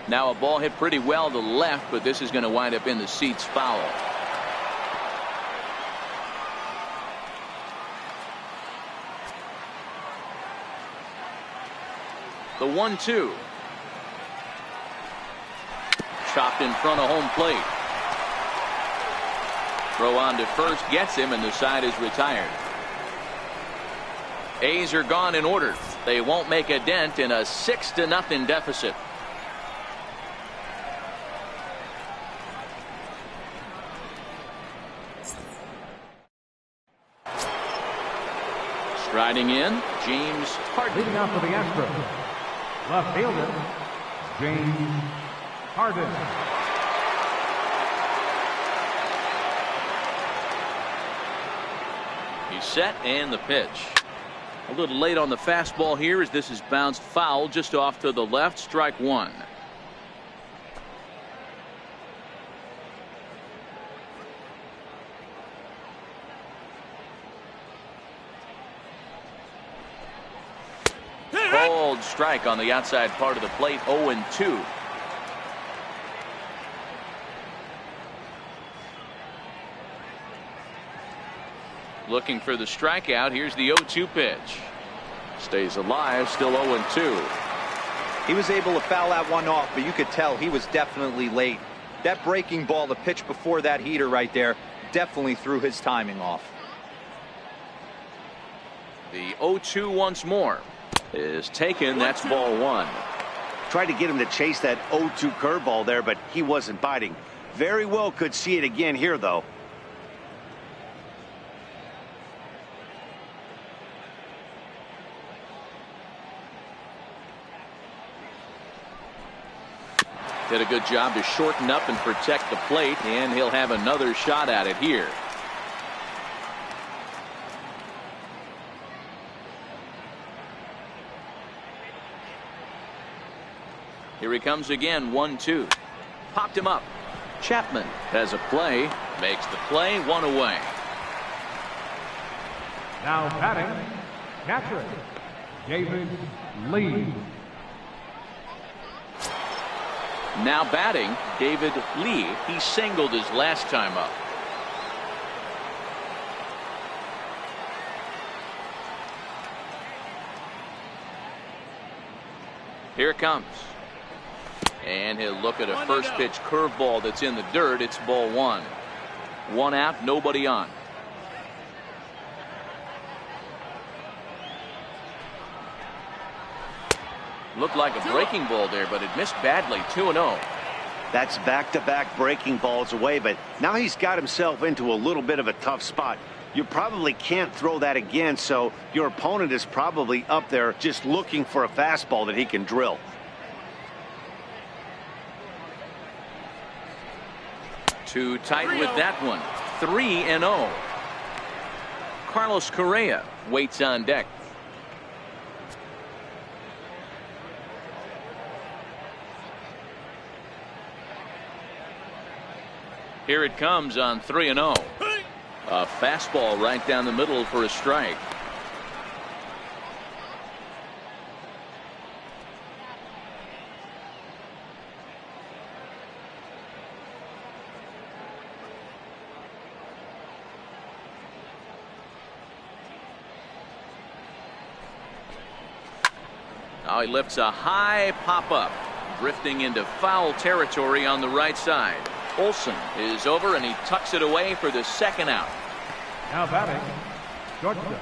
Now a ball hit pretty well to left, but this is going to wind up in the seats foul. The 1-2. Chopped in front of home plate. Throw on to first gets him, and the side is retired. A's are gone in order. They won't make a dent in a 6-0 deficit. Striding in, James Harden. Leading out for the Astros, left fielder, James Harden. He's set, and the pitch. A little late on the fastball here as this is bounced foul just off to the left. Strike one. Cold strike on the outside part of the plate. 0-2. Looking for the strikeout. Here's the 0-2 pitch. Stays alive, still 0-2. He was able to foul that one off, but you could tell he was definitely late. That breaking ball, the pitch before that heater right there, definitely threw his timing off. The 0-2 once more is taken. That's ball one. Tried to get him to chase that 0-2 curveball there, but he wasn't biting. Very well could see it again here, though. Did a good job to shorten up and protect the plate, and he'll have another shot at it here. Here he comes again. 1-2. Popped him up. Chapman has a play. Makes the play. One away. Now batting, catcher, David Lee. Now batting, David Lee. He singled his last time up. Here it comes. And he'll look at a first pitch curveball that's in the dirt. It's ball one. 1 out, nobody on. Looked like a breaking ball there, but it missed badly. 2-0. That's back-to-back breaking balls away, but now he's got himself into a little bit of a tough spot. You probably can't throw that again, so your opponent is probably up there just looking for a fastball that he can drill. Too tight with that one. 3-0. Carlos Correa waits on deck. Here it comes on 3-0. A fastball right down the middle for a strike. Now he lifts a high pop-up, drifting into foul territory on the right side. Olsen is over, and he tucks it away for the second out. Now batting, shortstop,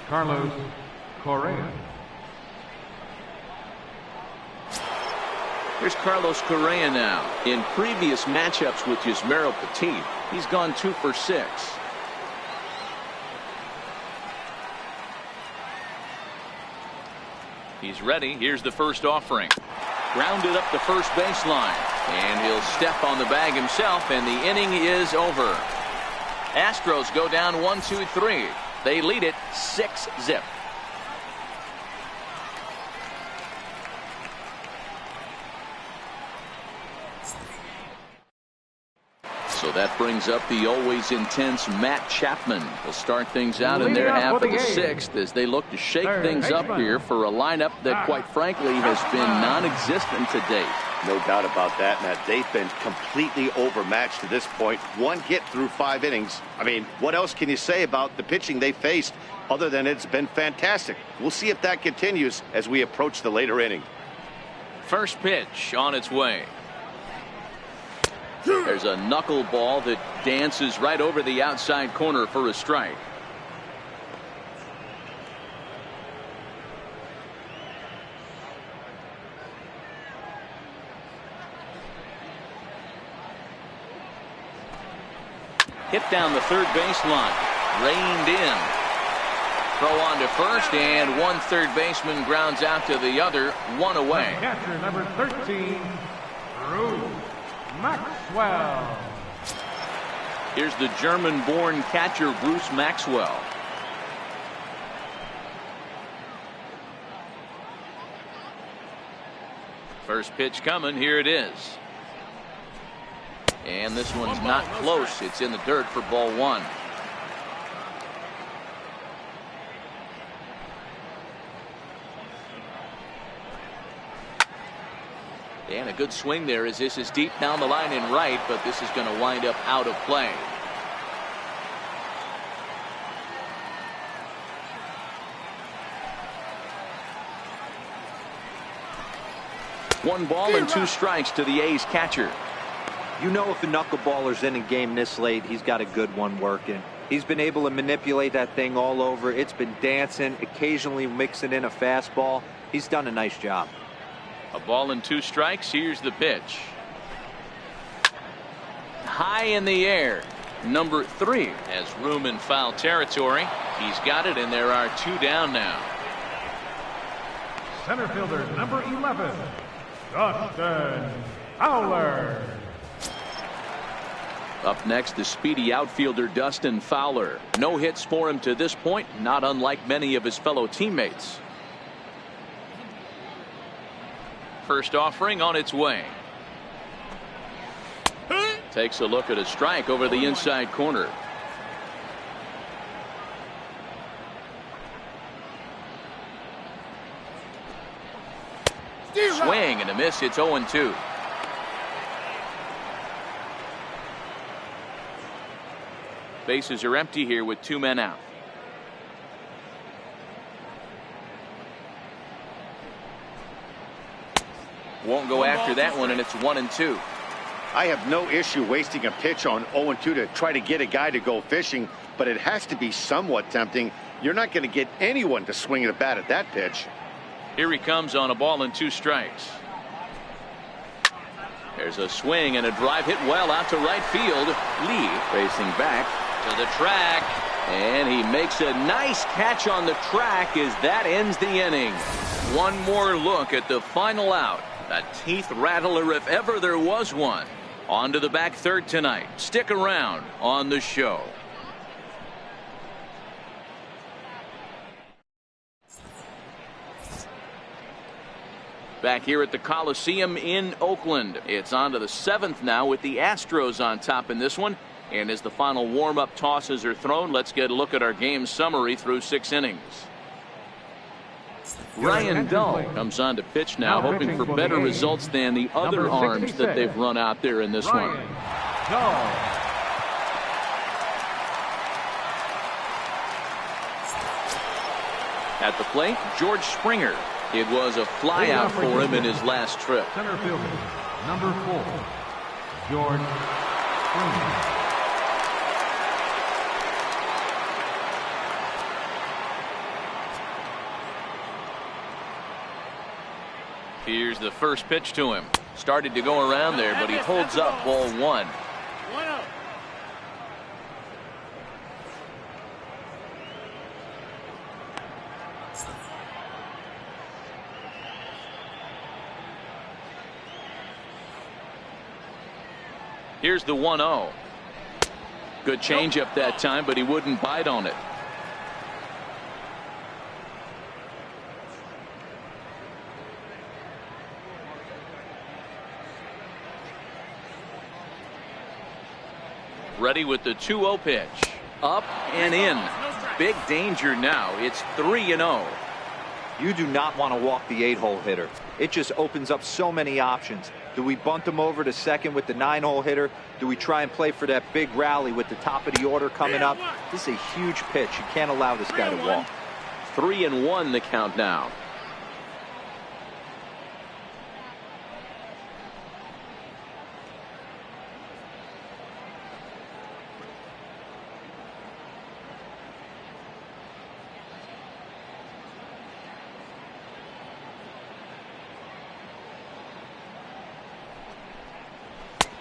Carlos Correa. Here's Carlos Correa now. In previous matchups with Yusmeiro Petit, he's gone 2 for 6. He's ready. Here's the first offering. Grounded up the first baseline. And he'll step on the bag himself, and the inning is over. Astros go down 1-2-3. They lead it 6-0. So that brings up the always intense Matt Chapman. He'll start things out in their half of the sixth as they look to shake things up here for a lineup that, quite frankly, has been non-existent to date. No doubt about that, Matt. They've been completely overmatched to this point. 1 hit through 5 innings. I mean, what else can you say about the pitching they faced other than it's been fantastic? We'll see if that continues as we approach the later inning. First pitch on its way. There's a knuckleball that dances right over the outside corner for a strike. Hit down the third baseline. Reined in. Throw on to first, and one third baseman grounds out to the other, 1 away. Catcher number 13, Bruce Maxwell. Here's the German-born catcher Bruce Maxwell. First pitch coming. Here it is. And this one's not close. It's in the dirt for ball 1. And a good swing there as this is deep down the line in right, but this is going to wind up out of play. One ball and 2 strikes to the A's catcher. You know, if a knuckleballer's in a game this late, he's got a good one working. He's been able to manipulate that thing all over. It's been dancing, occasionally mixing in a fastball. He's done a nice job. A ball and 2 strikes. Here's the pitch. High in the air. Number 3 has room in foul territory. He's got it, and there are 2 down now. Center fielder number 11, Dustin Fowler. Up next, the speedy outfielder Dustin Fowler. No hits for him to this point, not unlike many of his fellow teammates. First offering on its way. Takes a look at a strike over the inside corner. Swing and a miss. It's 0-2. Bases are empty here with 2 men out. Won't go after that one, and it's 1-2. I have no issue wasting a pitch on 0-2 to try to get a guy to go fishing, but it has to be somewhat tempting. You're not going to get anyone to swing at a bat at that pitch. Here he comes on a ball and 2 strikes. There's a swing and a drive hit well out to right field. Lee racing back to the track, and he makes a nice catch on the track as that ends the inning. One more look at the final out. A teeth rattler if ever there was one. On to the back third tonight. Stick around on the show. Back here at the Coliseum in Oakland. It's on to the 7th now with the Astros on top in this one. And as the final warm-up tosses are thrown, let's get a look at our game summary through 6 innings. Ryan Dull comes on to pitch now, hoping for better results than the other arms that they've run out there in this one. At the plate, George Springer. It was a flyout for him in his last trip. Center fielder, number 4, George Springer. Here's the first pitch to him. Started to go around there, but he holds up ball 1. 1-0. Here's the 1-0. Good changeup that time, but he wouldn't bite on it. Ready with the 2-0 pitch. Up and in. Big danger now. It's 3-0. You do not want to walk the 8-hole hitter. It just opens up so many options. Do we bunt him over to second with the 9-hole hitter? Do we try and play for that big rally with the top of the order coming up? This is a huge pitch. You can't allow this guy to walk. 3-1 the count now.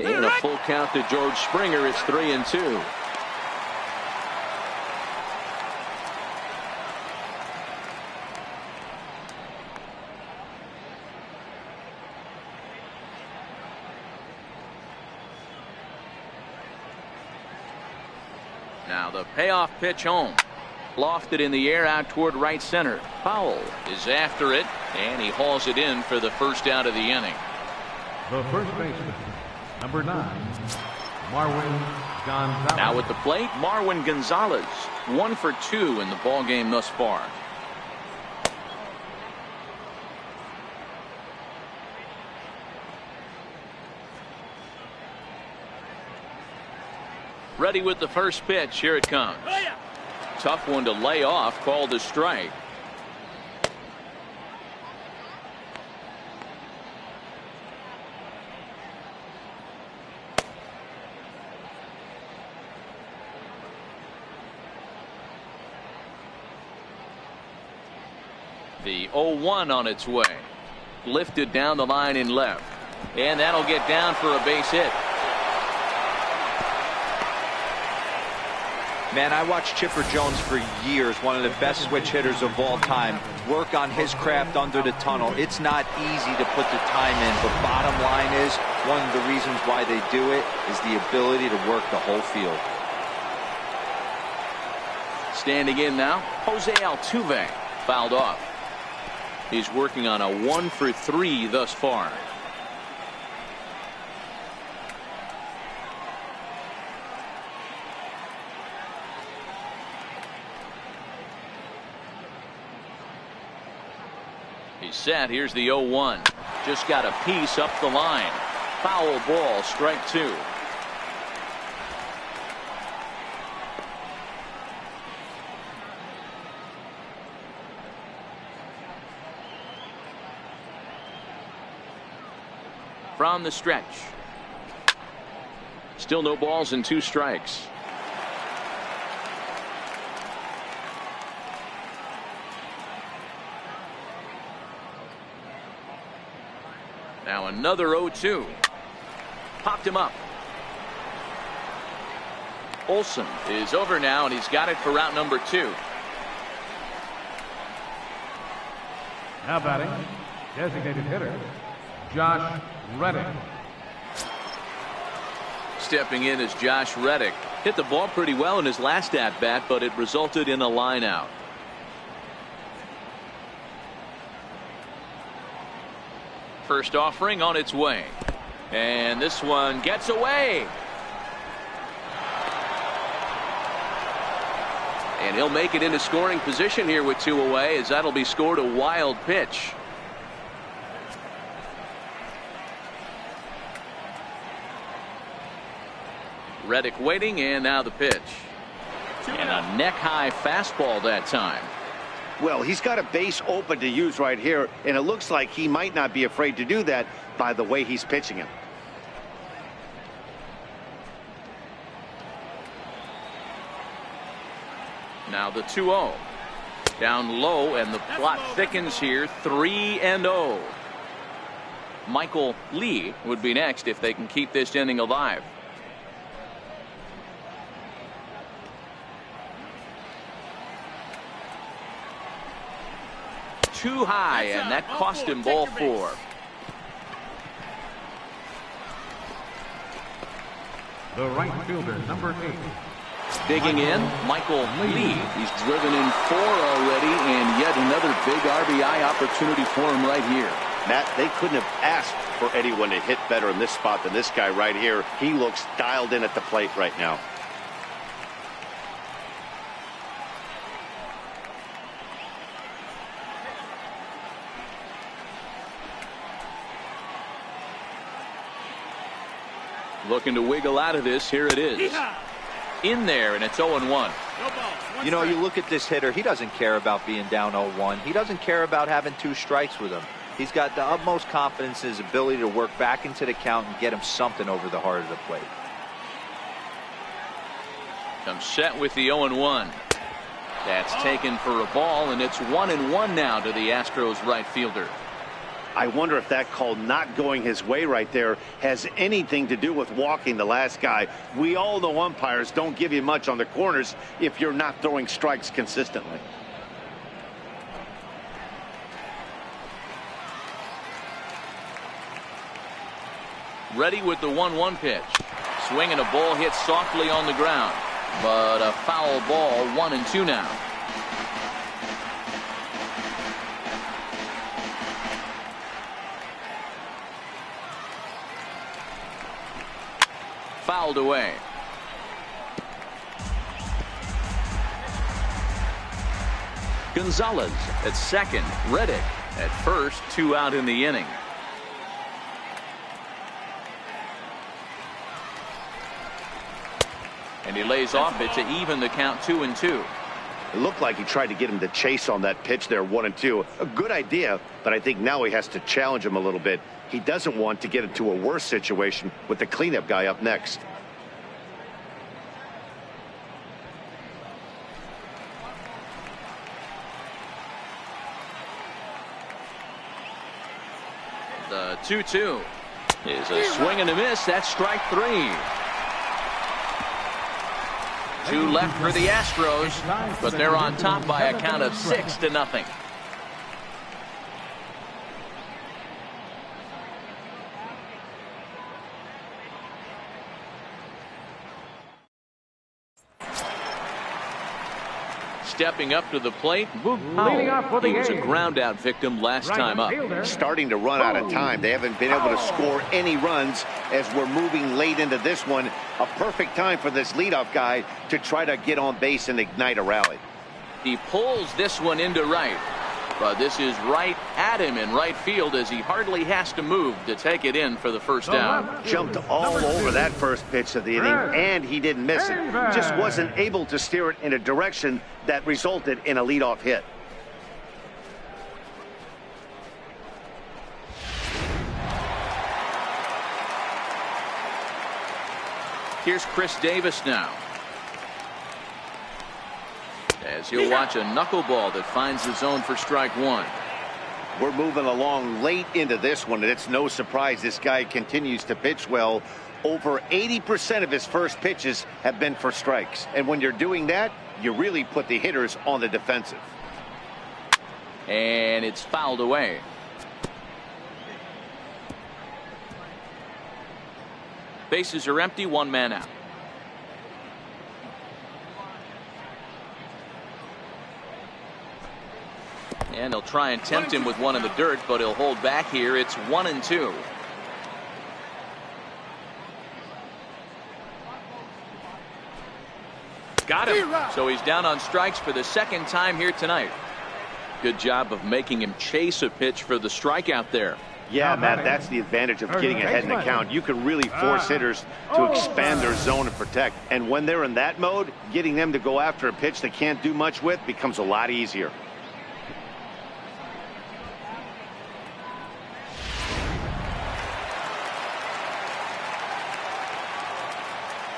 And a full count to George Springer. It's 3-2. Now the payoff pitch home. Lofted in the air out toward right center. Powell is after it, and he hauls it in for the first out of the inning. The first baseman, number 9, Marwin Gonzalez. Now at the plate, Marwin Gonzalez. 1 for 2 in the ball game thus far. Ready with the first pitch. Here it comes. Tough one to lay off. Called a strike. The 0-1 on its way. Lifted down the line in left. And that'll get down for a base hit. Man, I watched Chipper Jones for years, one of the best switch hitters of all time. Work on his craft under the tunnel. It's not easy to put the time in, but bottom line is, one of the reasons why they do it is the ability to work the whole field. Standing in now, Jose Altuve. Fouled off. He's working on a 1 for 3 thus far. He's set. Here's the 0-1. Just got a piece up the line. Foul ball, strike 2. From the stretch. Still no balls and 2 strikes. Now another 0-2. Popped him up. Olsen is over now, and he's got it for route number 2. Now batting, designated hitter, Josh Reddick. Stepping in is Josh Reddick. Hit the ball pretty well in his last at bat, but it resulted in a line out. First offering on its way, and this one gets away, and he'll make it into scoring position here with 2 away, as that'll be scored a wild pitch. Reddick waiting, and now the pitch. And a neck-high fastball that time. Well, he's got a base open to use right here, and it looks like he might not be afraid to do that by the way he's pitching him. Now the 2-0. Down low, and the plot thickens here. 3-0. Michael Lee would be next if they can keep this inning alive. Too high, and that cost him ball 4. The right fielder, number 8. Digging in, Michael Lee. He's driven in 4 already, and yet another big RBI opportunity for him right here. Matt, they couldn't have asked for anyone to hit better in this spot than this guy right here. He looks dialed in at the plate right now. Looking to wiggle out of this. Here it is. In there, and it's 0-1. You know, you look at this hitter, he doesn't care about being down 0-1. He doesn't care about having 2 strikes with him. He's got the utmost confidence in his ability to work back into the count and get him something over the heart of the plate. Comes set with the 0-1. That's taken for a ball, and it's 1-1 now to the Astros right fielder. I wonder if that call not going his way right there has anything to do with walking the last guy. We all know umpires don't give you much on the corners if you're not throwing strikes consistently. Ready with the 1-1 pitch. Swinging, a ball hit softly on the ground, but a foul ball. 1-2 now. Fouled away. Gonzalez at second. Reddick at first. 2 out in the inning. And he lays off it to even the count. 2-2. It looked like he tried to get him to chase on that pitch there. 1-2. A good idea, but I think now he has to challenge him a little bit. He doesn't want to get into a worse situation with the cleanup guy up next. The 2-2 is a swing and a miss. That's strike 3. 2 left for the Astros, but they're on top by a count of 6-0. Stepping up to the plate, he was a ground out victim last time up. Starting to run out of time. They haven't been able to score any runs as we're moving late into this one. A perfect time for this leadoff guy to try to get on base and ignite a rally. He pulls this one into right, but this is right at him in right field as he hardly has to move to take it in for the first down. Jumped all over that first pitch of the inning, and he didn't miss it. Just wasn't able to steer it in a direction that resulted in a leadoff hit. Here's Chris Davis now, as he'll watch a knuckleball that finds the zone for strike 1. We're moving along late into this one, and it's no surprise this guy continues to pitch well. Over 80% of his first pitches have been for strikes, and when you're doing that, you really put the hitters on the defensive. And it's fouled away. Bases are empty, 1 man out. And they'll try and tempt him with one in the dirt, but he'll hold back here. It's 1-2. Got him. So he's down on strikes for the second time here tonight. Good job of making him chase a pitch for the strikeout there. Yeah, Matt, that's the advantage of getting ahead in the count. You can really force hitters to expand their zone and protect. And when they're in that mode, getting them to go after a pitch they can't do much with becomes a lot easier.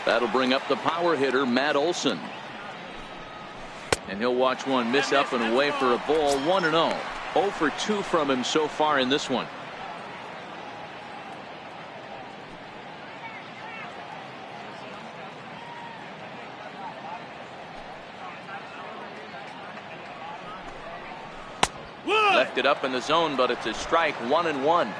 That'll bring up the power hitter, Matt Olson. And he'll watch one miss up and away for a ball. 1-0. 0 for 2 from him so far in this one. Left it up in the zone, but it's a strike. 1-1.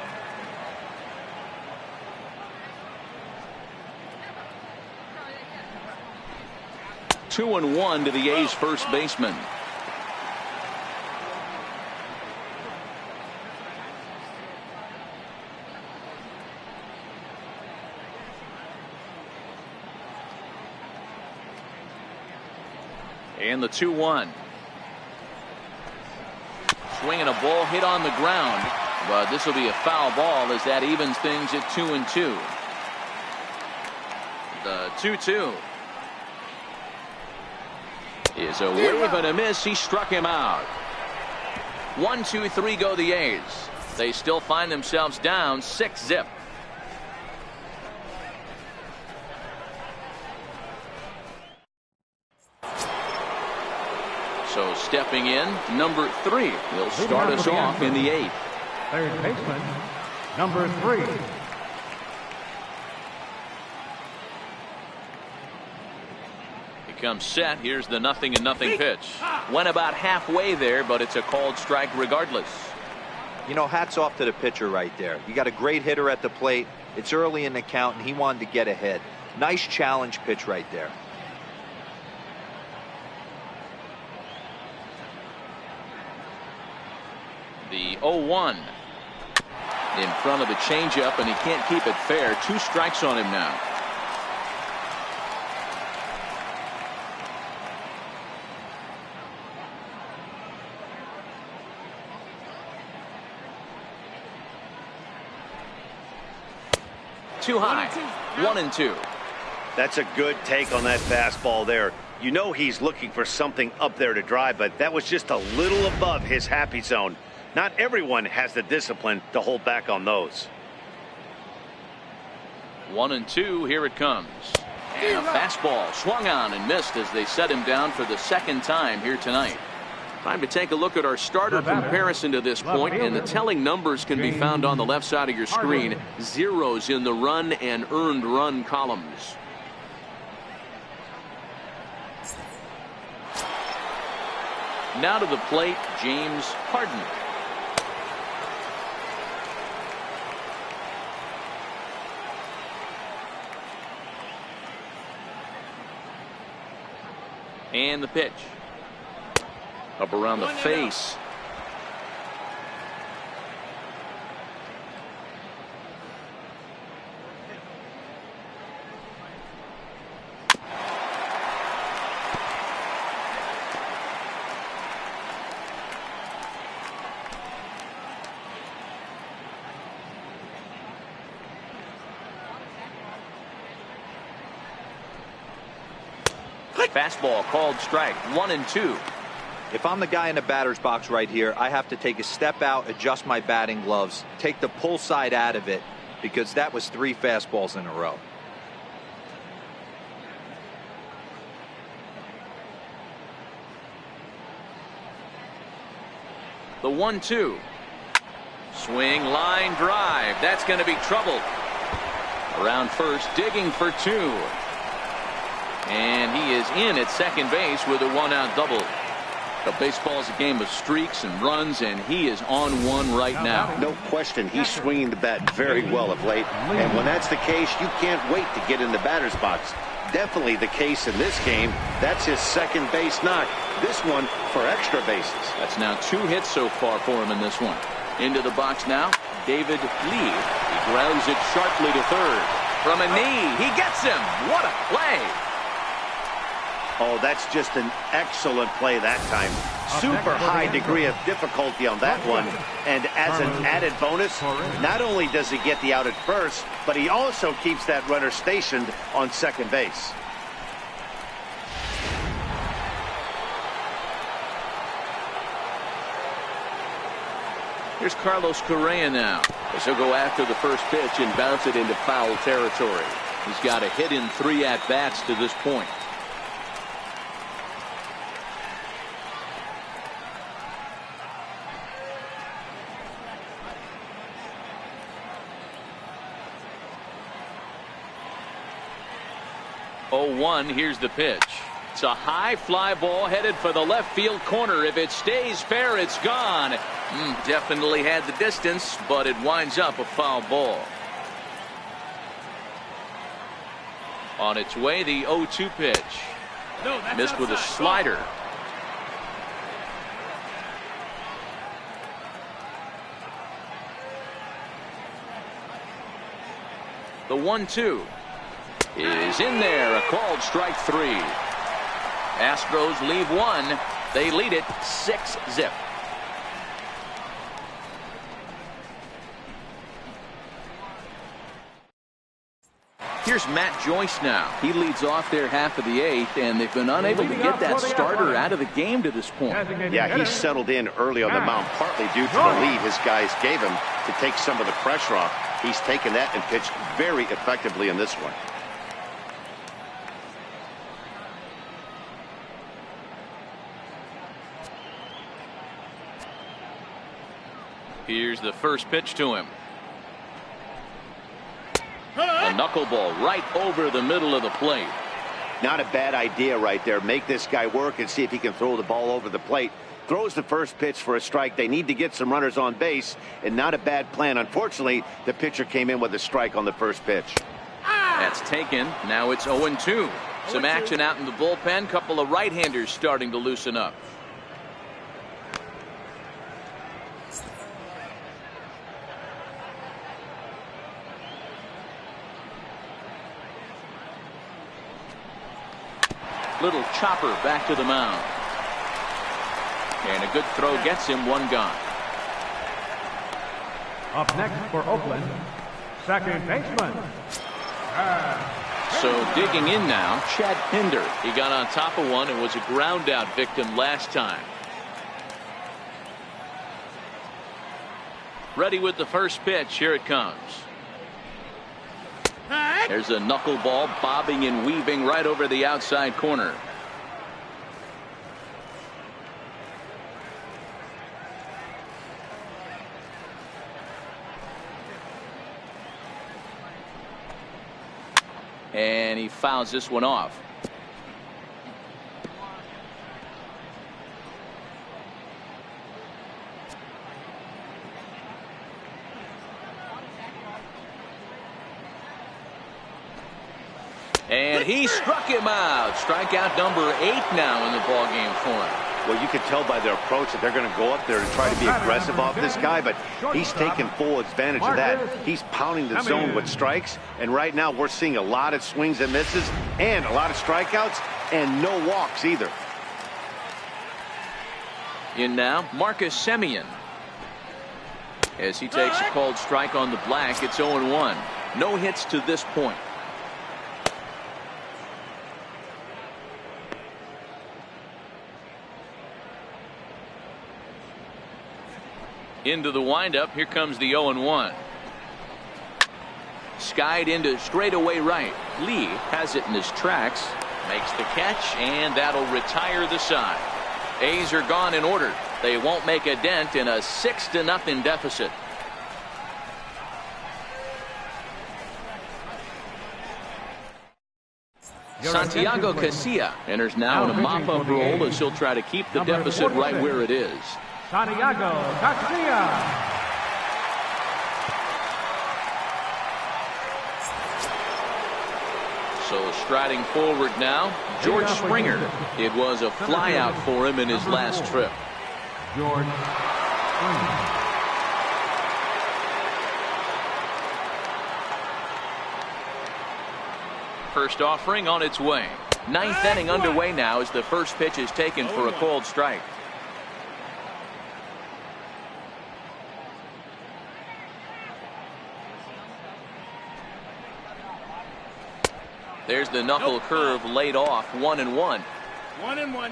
Two and 1 to the A's first baseman. And the 2-1. Swinging a ball hit on the ground, but this will be a foul ball as that evens things at 2-2. The 2-2 is a wave and a miss. He struck him out. 1, 2, 3 go the A's. They still find themselves down 6-0. So stepping in, number 3. He'll start us off in the 8th. Third baseman, number 3. He comes set. Here's the 0-0 pitch. Went about halfway there, but it's a called strike regardless. You know, hats off to the pitcher right there. You got a great hitter at the plate. It's early in the count, and he wanted to get ahead. Nice challenge pitch right there. The 0-1 in front of the changeup, and he can't keep it fair. 2 strikes on him now. Too high. 1-2. That's a good take on that fastball there. You know he's looking for something up there to drive, but that was just a little above his happy zone. Not everyone has the discipline to hold back on those. 1-2. Here it comes. And a fastball swung on and missed as they set him down for the second time here tonight. Time to take a look at our starter comparison to this point, and the telling numbers can be found on the left side of your screen. Zeros in the run and earned run columns. Now to the plate, James Harden. And the pitch. Up around the face. Fastball called strike. 1-2. If I'm the guy in the batter's box right here, I have to take a step out, adjust my batting gloves, take the pull side out of it, because that was 3 fastballs in a row. The 1-2. Swing, line drive. That's going to be trouble. Around first, digging for 2. And he is in at second base with a 1-out double. The baseball is a game of streaks and runs, and he is on one right now. No question, he's swinging the bat very well of late. And when that's the case, you can't wait to get in the batter's box. Definitely the case in this game. That's his second base knock. This one for extra bases. That's now 2 hits so far for him in this one. Into the box now, David Lee. He grounds it sharply to third. From a knee, he gets him. What a play. Oh, that's just an excellent play that time. Super high degree of difficulty on that one. And as an added bonus, not only does he get the out at first, but he also keeps that runner stationed on second base. Here's Carlos Correa now, as he'll go after the first pitch and bounce it into foul territory. He's got a hit in 3 at-bats to this point. Oh, 1. Here's the pitch. It's a high fly ball headed for the left field corner. If it stays fair, it's gone. Definitely had the distance, but it winds up a foul ball. On its way, the 0-2 pitch. No, that's missed with a outside. slider. The 1-2 is in there. A called strike 3. Astros leave 1. They lead it 6-0. Here's Matt Joyce now. He leads off their half of the 8th, and they've been unable to get that starter out of the game to this point. Yeah, he settled in early on the mound, partly due to the lead his guys gave him to take some of the pressure off. He's taken that and pitched very effectively in this one. Here's the first pitch to him. A knuckleball right over the middle of the plate. Not a bad idea right there. Make this guy work and see if he can throw the ball over the plate. Throws the first pitch for a strike. They need to get some runners on base, and not a bad plan. Unfortunately, the pitcher came in with a strike on the first pitch. That's taken. Now it's 0-2. Some action out in the bullpen. Couple of right-handers starting to loosen up. Little chopper back to the mound. And a good throw gets him 1 gone. Up next for Oakland, second baseman. So digging in now, Chad Pinder. He got on top of one and was a ground out victim last time. Ready with the first pitch. Here it comes. There's a knuckleball bobbing and weaving right over the outside corner. And he fouls this one off. And he struck him out. Strikeout number 8 now in the ballgame for him. Well, you can tell by their approach that they're going to go up there and try to be aggressive off this guy, but he's taking full advantage of that. He's pounding the zone with strikes, and right now we're seeing a lot of swings and misses and a lot of strikeouts and no walks either. In now, Marcus Semien. As he takes a called strike on the black, it's 0-1. No hits to this point. Into the windup. Here comes the 0-1. Skied into straightaway right. Lee has it in his tracks. Makes the catch, and that'll retire the side. A's are gone in order. They won't make a dent in a 6-0 deficit. Santiago Casilla enters now in a mop-up role as he'll try to keep the deficit right where it is. Santiago Casilla. So striding forward now, George Springer. It was a flyout for him in his last trip. George Springer. First offering on its way. 9th inning underway now as the first pitch is taken for a called strike. There's the knuckle curve laid off. 1-1. 1-1.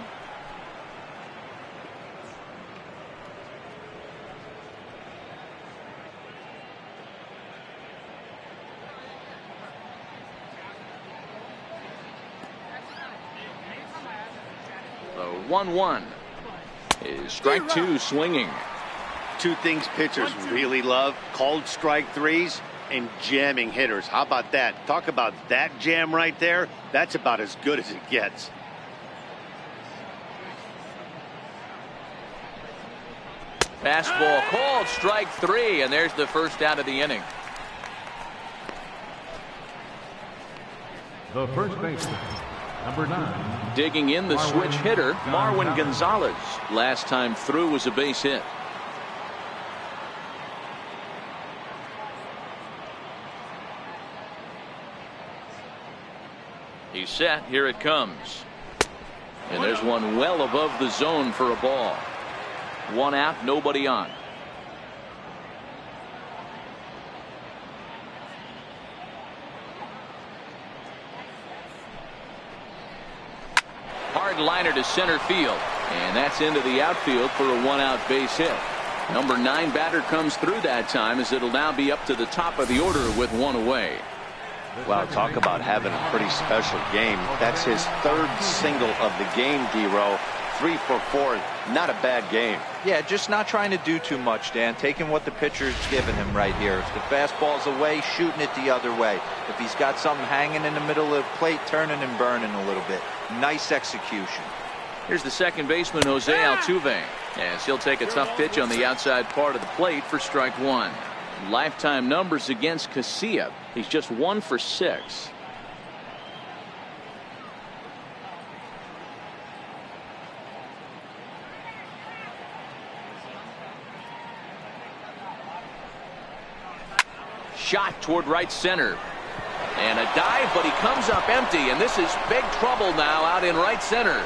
1-1. Is strike two swinging. Two things pitchers really love: called strike threes and jamming hitters. How about that? Talk about that jam right there. That's about as good as it gets. Fastball called strike three, and there's the first out of the inning. The first baseman, number 9. Digging in the switch hitter, Marwin Gonzalez. Last time through was a base hit. He's set. Here it comes. And there's one well above the zone for a ball. One out, nobody on. Hard liner to center field. And that's into the outfield for a one-out base hit. Number 9 batter comes through that time, as it'll now be up to the top of the order with one away. Well, talk about having a pretty special game. That's his third single of the game, D-Row. 3 for 4. Not a bad game. Yeah, just not trying to do too much, Dan. Taking what the pitcher's giving him right here. If the fastball's away, shooting it the other way. If he's got something hanging in the middle of the plate, turning and burning a little bit. Nice execution. Here's the second baseman, Jose Altuve, as he'll take a tough pitch on the outside part of the plate for strike one. Lifetime numbers against Casilla. He's just 1 for 6. Shot toward right center. And a dive, but he comes up empty, and this is big trouble now out in right center.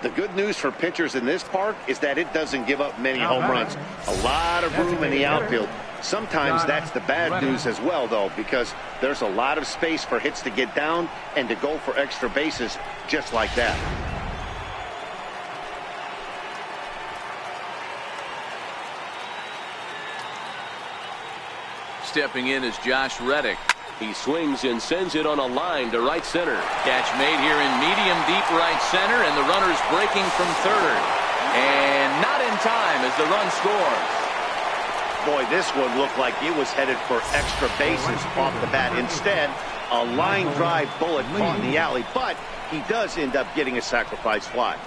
The good news for pitchers in this park is that it doesn't give up many home runs. A lot of room in the outfield. Sometimes that's the bad news as well, though, because there's a lot of space for hits to get down and to go for extra bases just like that. Stepping in is Josh Reddick. He swings and sends it on a line to right center. Catch made here in medium deep right center, and the runner's breaking from third. And not in time as the run scores. Boy, this one looked like it was headed for extra bases off the bat. Instead, a line drive bullet caught in the alley, but he does end up getting a sacrifice fly.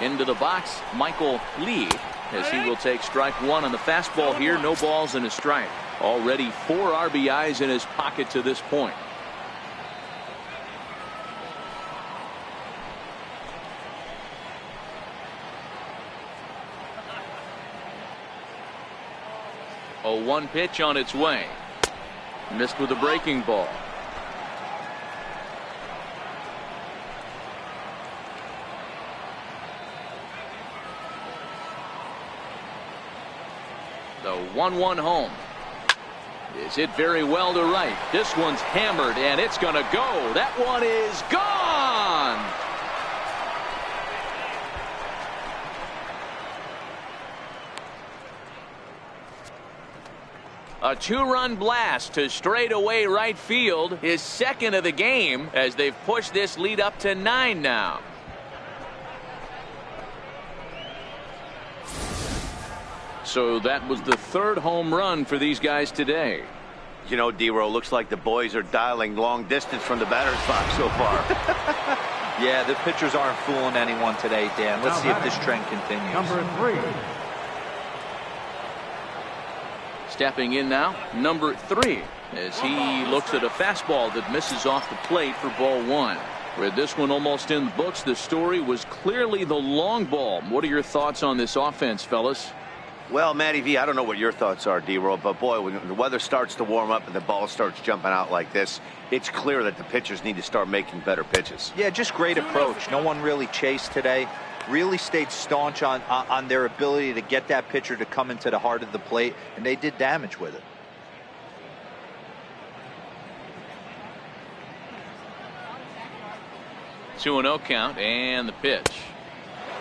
Into the box, Michael Lee, as he will take strike one on the fastball here. No balls and a strike. Already 4 RBIs in his pocket to this point. A 1 pitch on its way. Missed with a breaking ball. The 1-1 home. Is hit very well to right. This one's hammered, and it's going to go. That one is gone. A 2-run blast to straightaway right field. His second of the game, as they've pushed this lead up to 9 now. So that was the 3rd home run for these guys today. You know, D-Row, looks like the boys are dialing long distance from the batter's box so far. Yeah, the pitchers aren't fooling anyone today, Dan. Let's see if this trend continues. Number 3. Stepping in now, number 3, as he looks at a fastball that misses off the plate for ball 1. With this one almost in the books, the story was clearly the long ball. What are your thoughts on this offense, fellas? Well, Matty V, I don't know what your thoughts are, D-Row, but boy, when the weather starts to warm up and the ball starts jumping out like this, it's clear that the pitchers need to start making better pitches. Yeah, just great approach. No one really chased today. Really stayed staunch on their ability to get that pitcher to come into the heart of the plate, and they did damage with it. Two 2-0 count, and the pitch.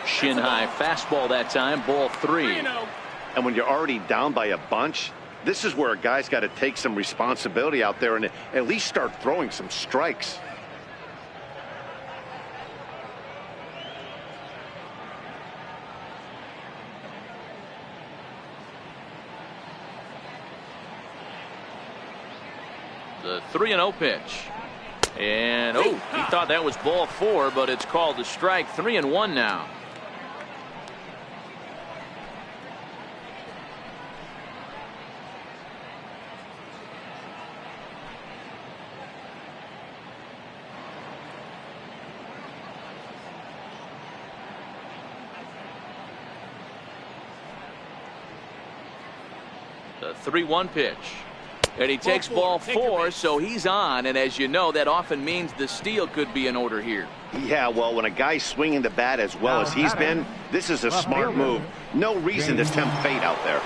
Shin high fastball that time, ball 3. And when you're already down by a bunch, this is where a guy's got to take some responsibility out there and at least start throwing some strikes. The 3-0 pitch. And he thought that was ball 4, but it's called a strike. 3-1 now. The 3-1 pitch. And he takes ball 4, so he's on. And as you know, that often means the steal could be in order here. Yeah, well, when a guy's swinging the bat as well as he's been, this is a smart move. No reason to tempt fate out there.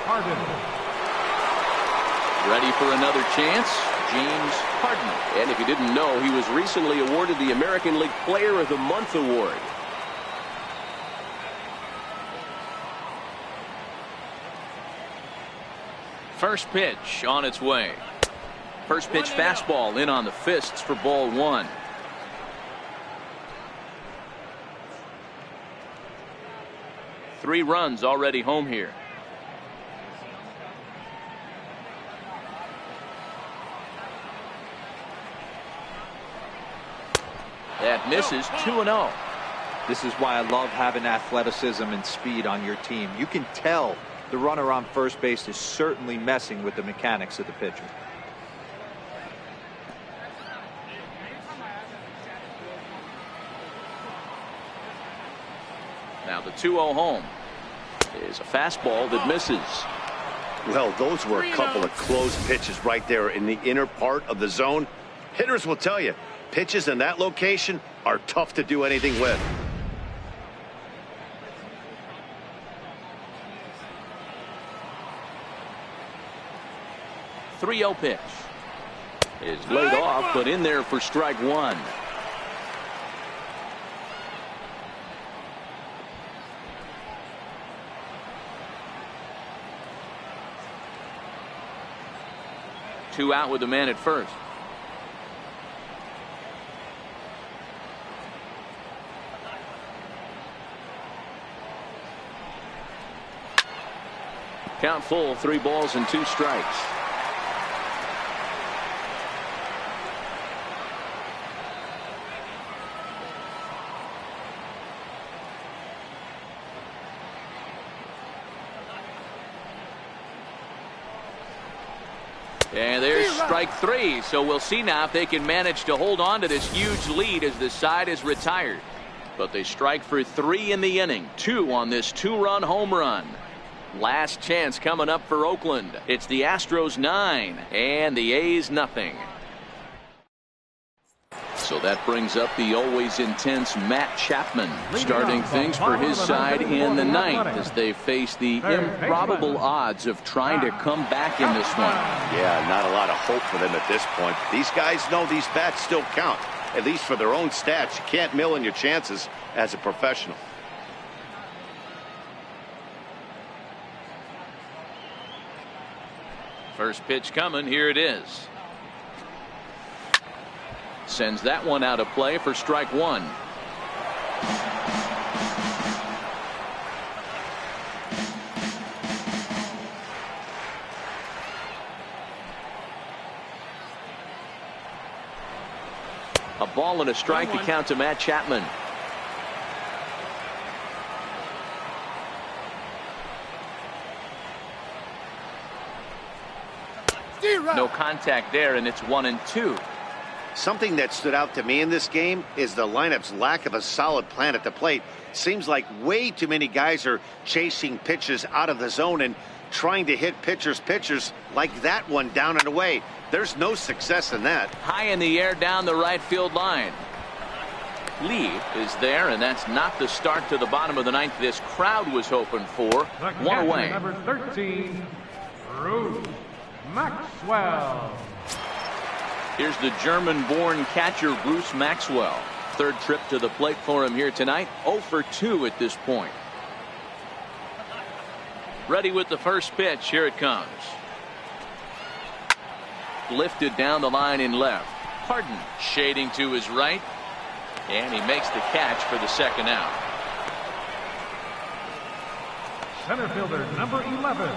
Ready for another chance? James Harden. And if you didn't know, he was recently awarded the American League Player of the Month award. First pitch on its way. First pitch fastball in on the fists for ball 1. Three runs already home here. That misses. 2-0. This is why I love having athleticism and speed on your team. You can tell the runner on first base is certainly messing with the mechanics of the pitcher. Now the 2-0 home is a fastball that misses. Well, those were a couple of close pitches right there in the inner part of the zone. Hitters will tell you, pitches in that location are tough to do anything with. The 3-0 pitch is laid off, but in there for strike 1. Two out with the man at first. Count full, 3 balls and 2 strikes. And there's strike 3. So we'll see now if they can manage to hold on to this huge lead as the side is retired. But they strike for 3 in the inning. 2 on this 2-run home run. Last chance coming up for Oakland. It's the Astros 9 and the A's nothing. So that brings up the always intense Matt Chapman, starting things for his side in the 9th as they face the improbable odds of trying to come back in this one. Yeah, not a lot of hope for them at this point. These guys know these bats still count, at least for their own stats. You can't mill in your chances as a professional. First pitch coming. Here it is. Sends that one out of play for strike 1. A ball and a strike to count to Matt Chapman. No contact there, and it's 1-2. Something that stood out to me in this game is the lineup's lack of a solid plan at the plate. Seems like way too many guys are chasing pitches out of the zone and trying to hit pitchers like that one down and away. There's no success in that. High in the air down the right field line. Lee is there, and that's not the start to the bottom of the 9th this crowd was hoping for. One away. Number 13, Bruce Maxwell. Here's the German-born catcher Bruce Maxwell. Third trip to the plate for him here tonight. 0 for 2 at this point. Ready with the first pitch. Here it comes. Lifted down the line in left. Harden shading to his right. And he makes the catch for the second out. Center fielder number 11,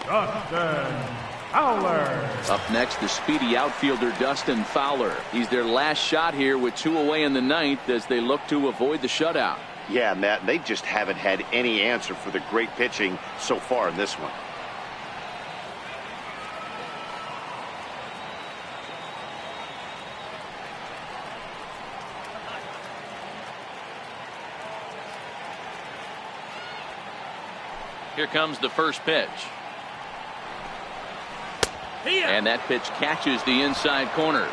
Dustin Fowler. Up next, the speedy outfielder Dustin Fowler. He's their last shot here with 2 away in the ninth as they look to avoid the shutout. Yeah, Matt, they just haven't had any answer for the great pitching so far in this one. Here comes the first pitch. And that pitch catches the inside corner.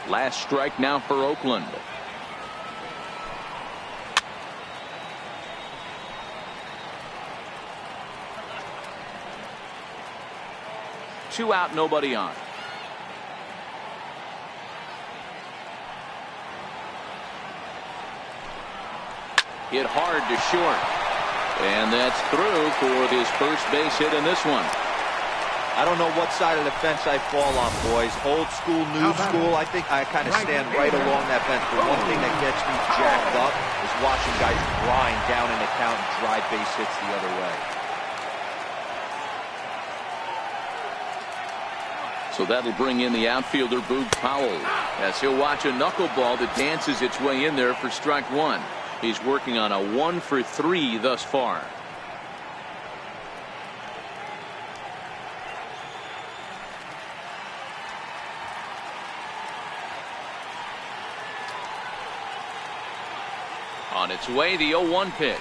Last strike now for Oakland. Two out, nobody on. Hit hard to short. And that's through for his first base hit in this one. I don't know what side of the fence I fall on, boys. Old school, new school. I think I kind of stand right along that fence. But one thing that gets me jacked up is watching guys grind down in the count and drive base hits the other way. So that'll bring in the outfielder Boog Powell as he'll watch a knuckleball that dances its way in there for strike one. He's working on a 1 for 3 thus far. On its way, the 0-1 pitch.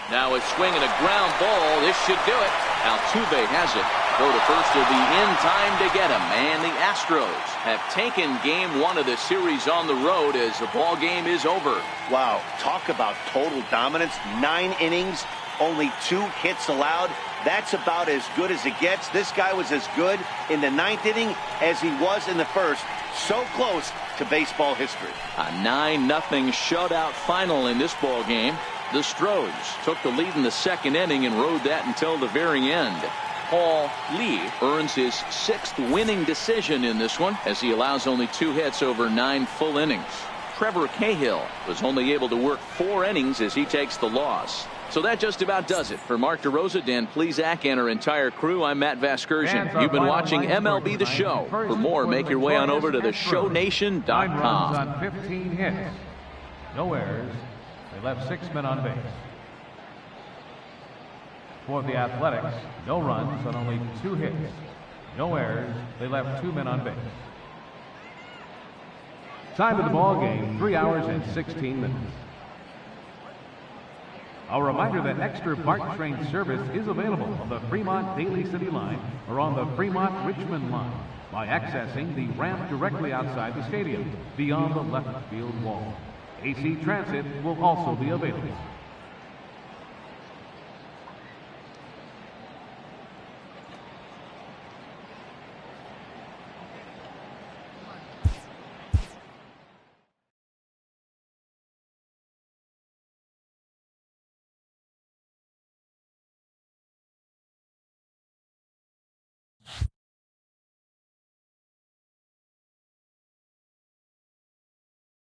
Now a swing and a ground ball. This should do it. Altuve has it. Go to first will be in time to get him. And the Astros have taken game 1 of the series on the road as the ball game is over. Wow, talk about total dominance. 9 innings, only 2 hits allowed. That's about as good as it gets. This guy was as good in the 9th inning as he was in the first. So close to baseball history. A 9-0 shutout final in this ball game. The Astros took the lead in the 2nd inning and rode that until the very end. Paul Lee earns his 6th winning decision in this one as he allows only 2 hits over 9 full innings. Trevor Cahill was only able to work 4 innings as he takes the loss. So that just about does it. For Mark DeRosa, Dan Plesac, and our entire crew, I'm Matt Vasgersian. You've been watching MLB The Show. For more, make your way on over to theshownation.com. 9 runs on 15 hits. No errors. They left 6 men on base. For the Athletics, no runs on only 2 hits. No errors. They left 2 men on base. Time of the ball game, 3 hours and 16 minutes. A reminder that extra BART train service is available on the Fremont Daly City line or on the Fremont Richmond line by accessing the ramp directly outside the stadium beyond the left field wall. AC Transit will also be available.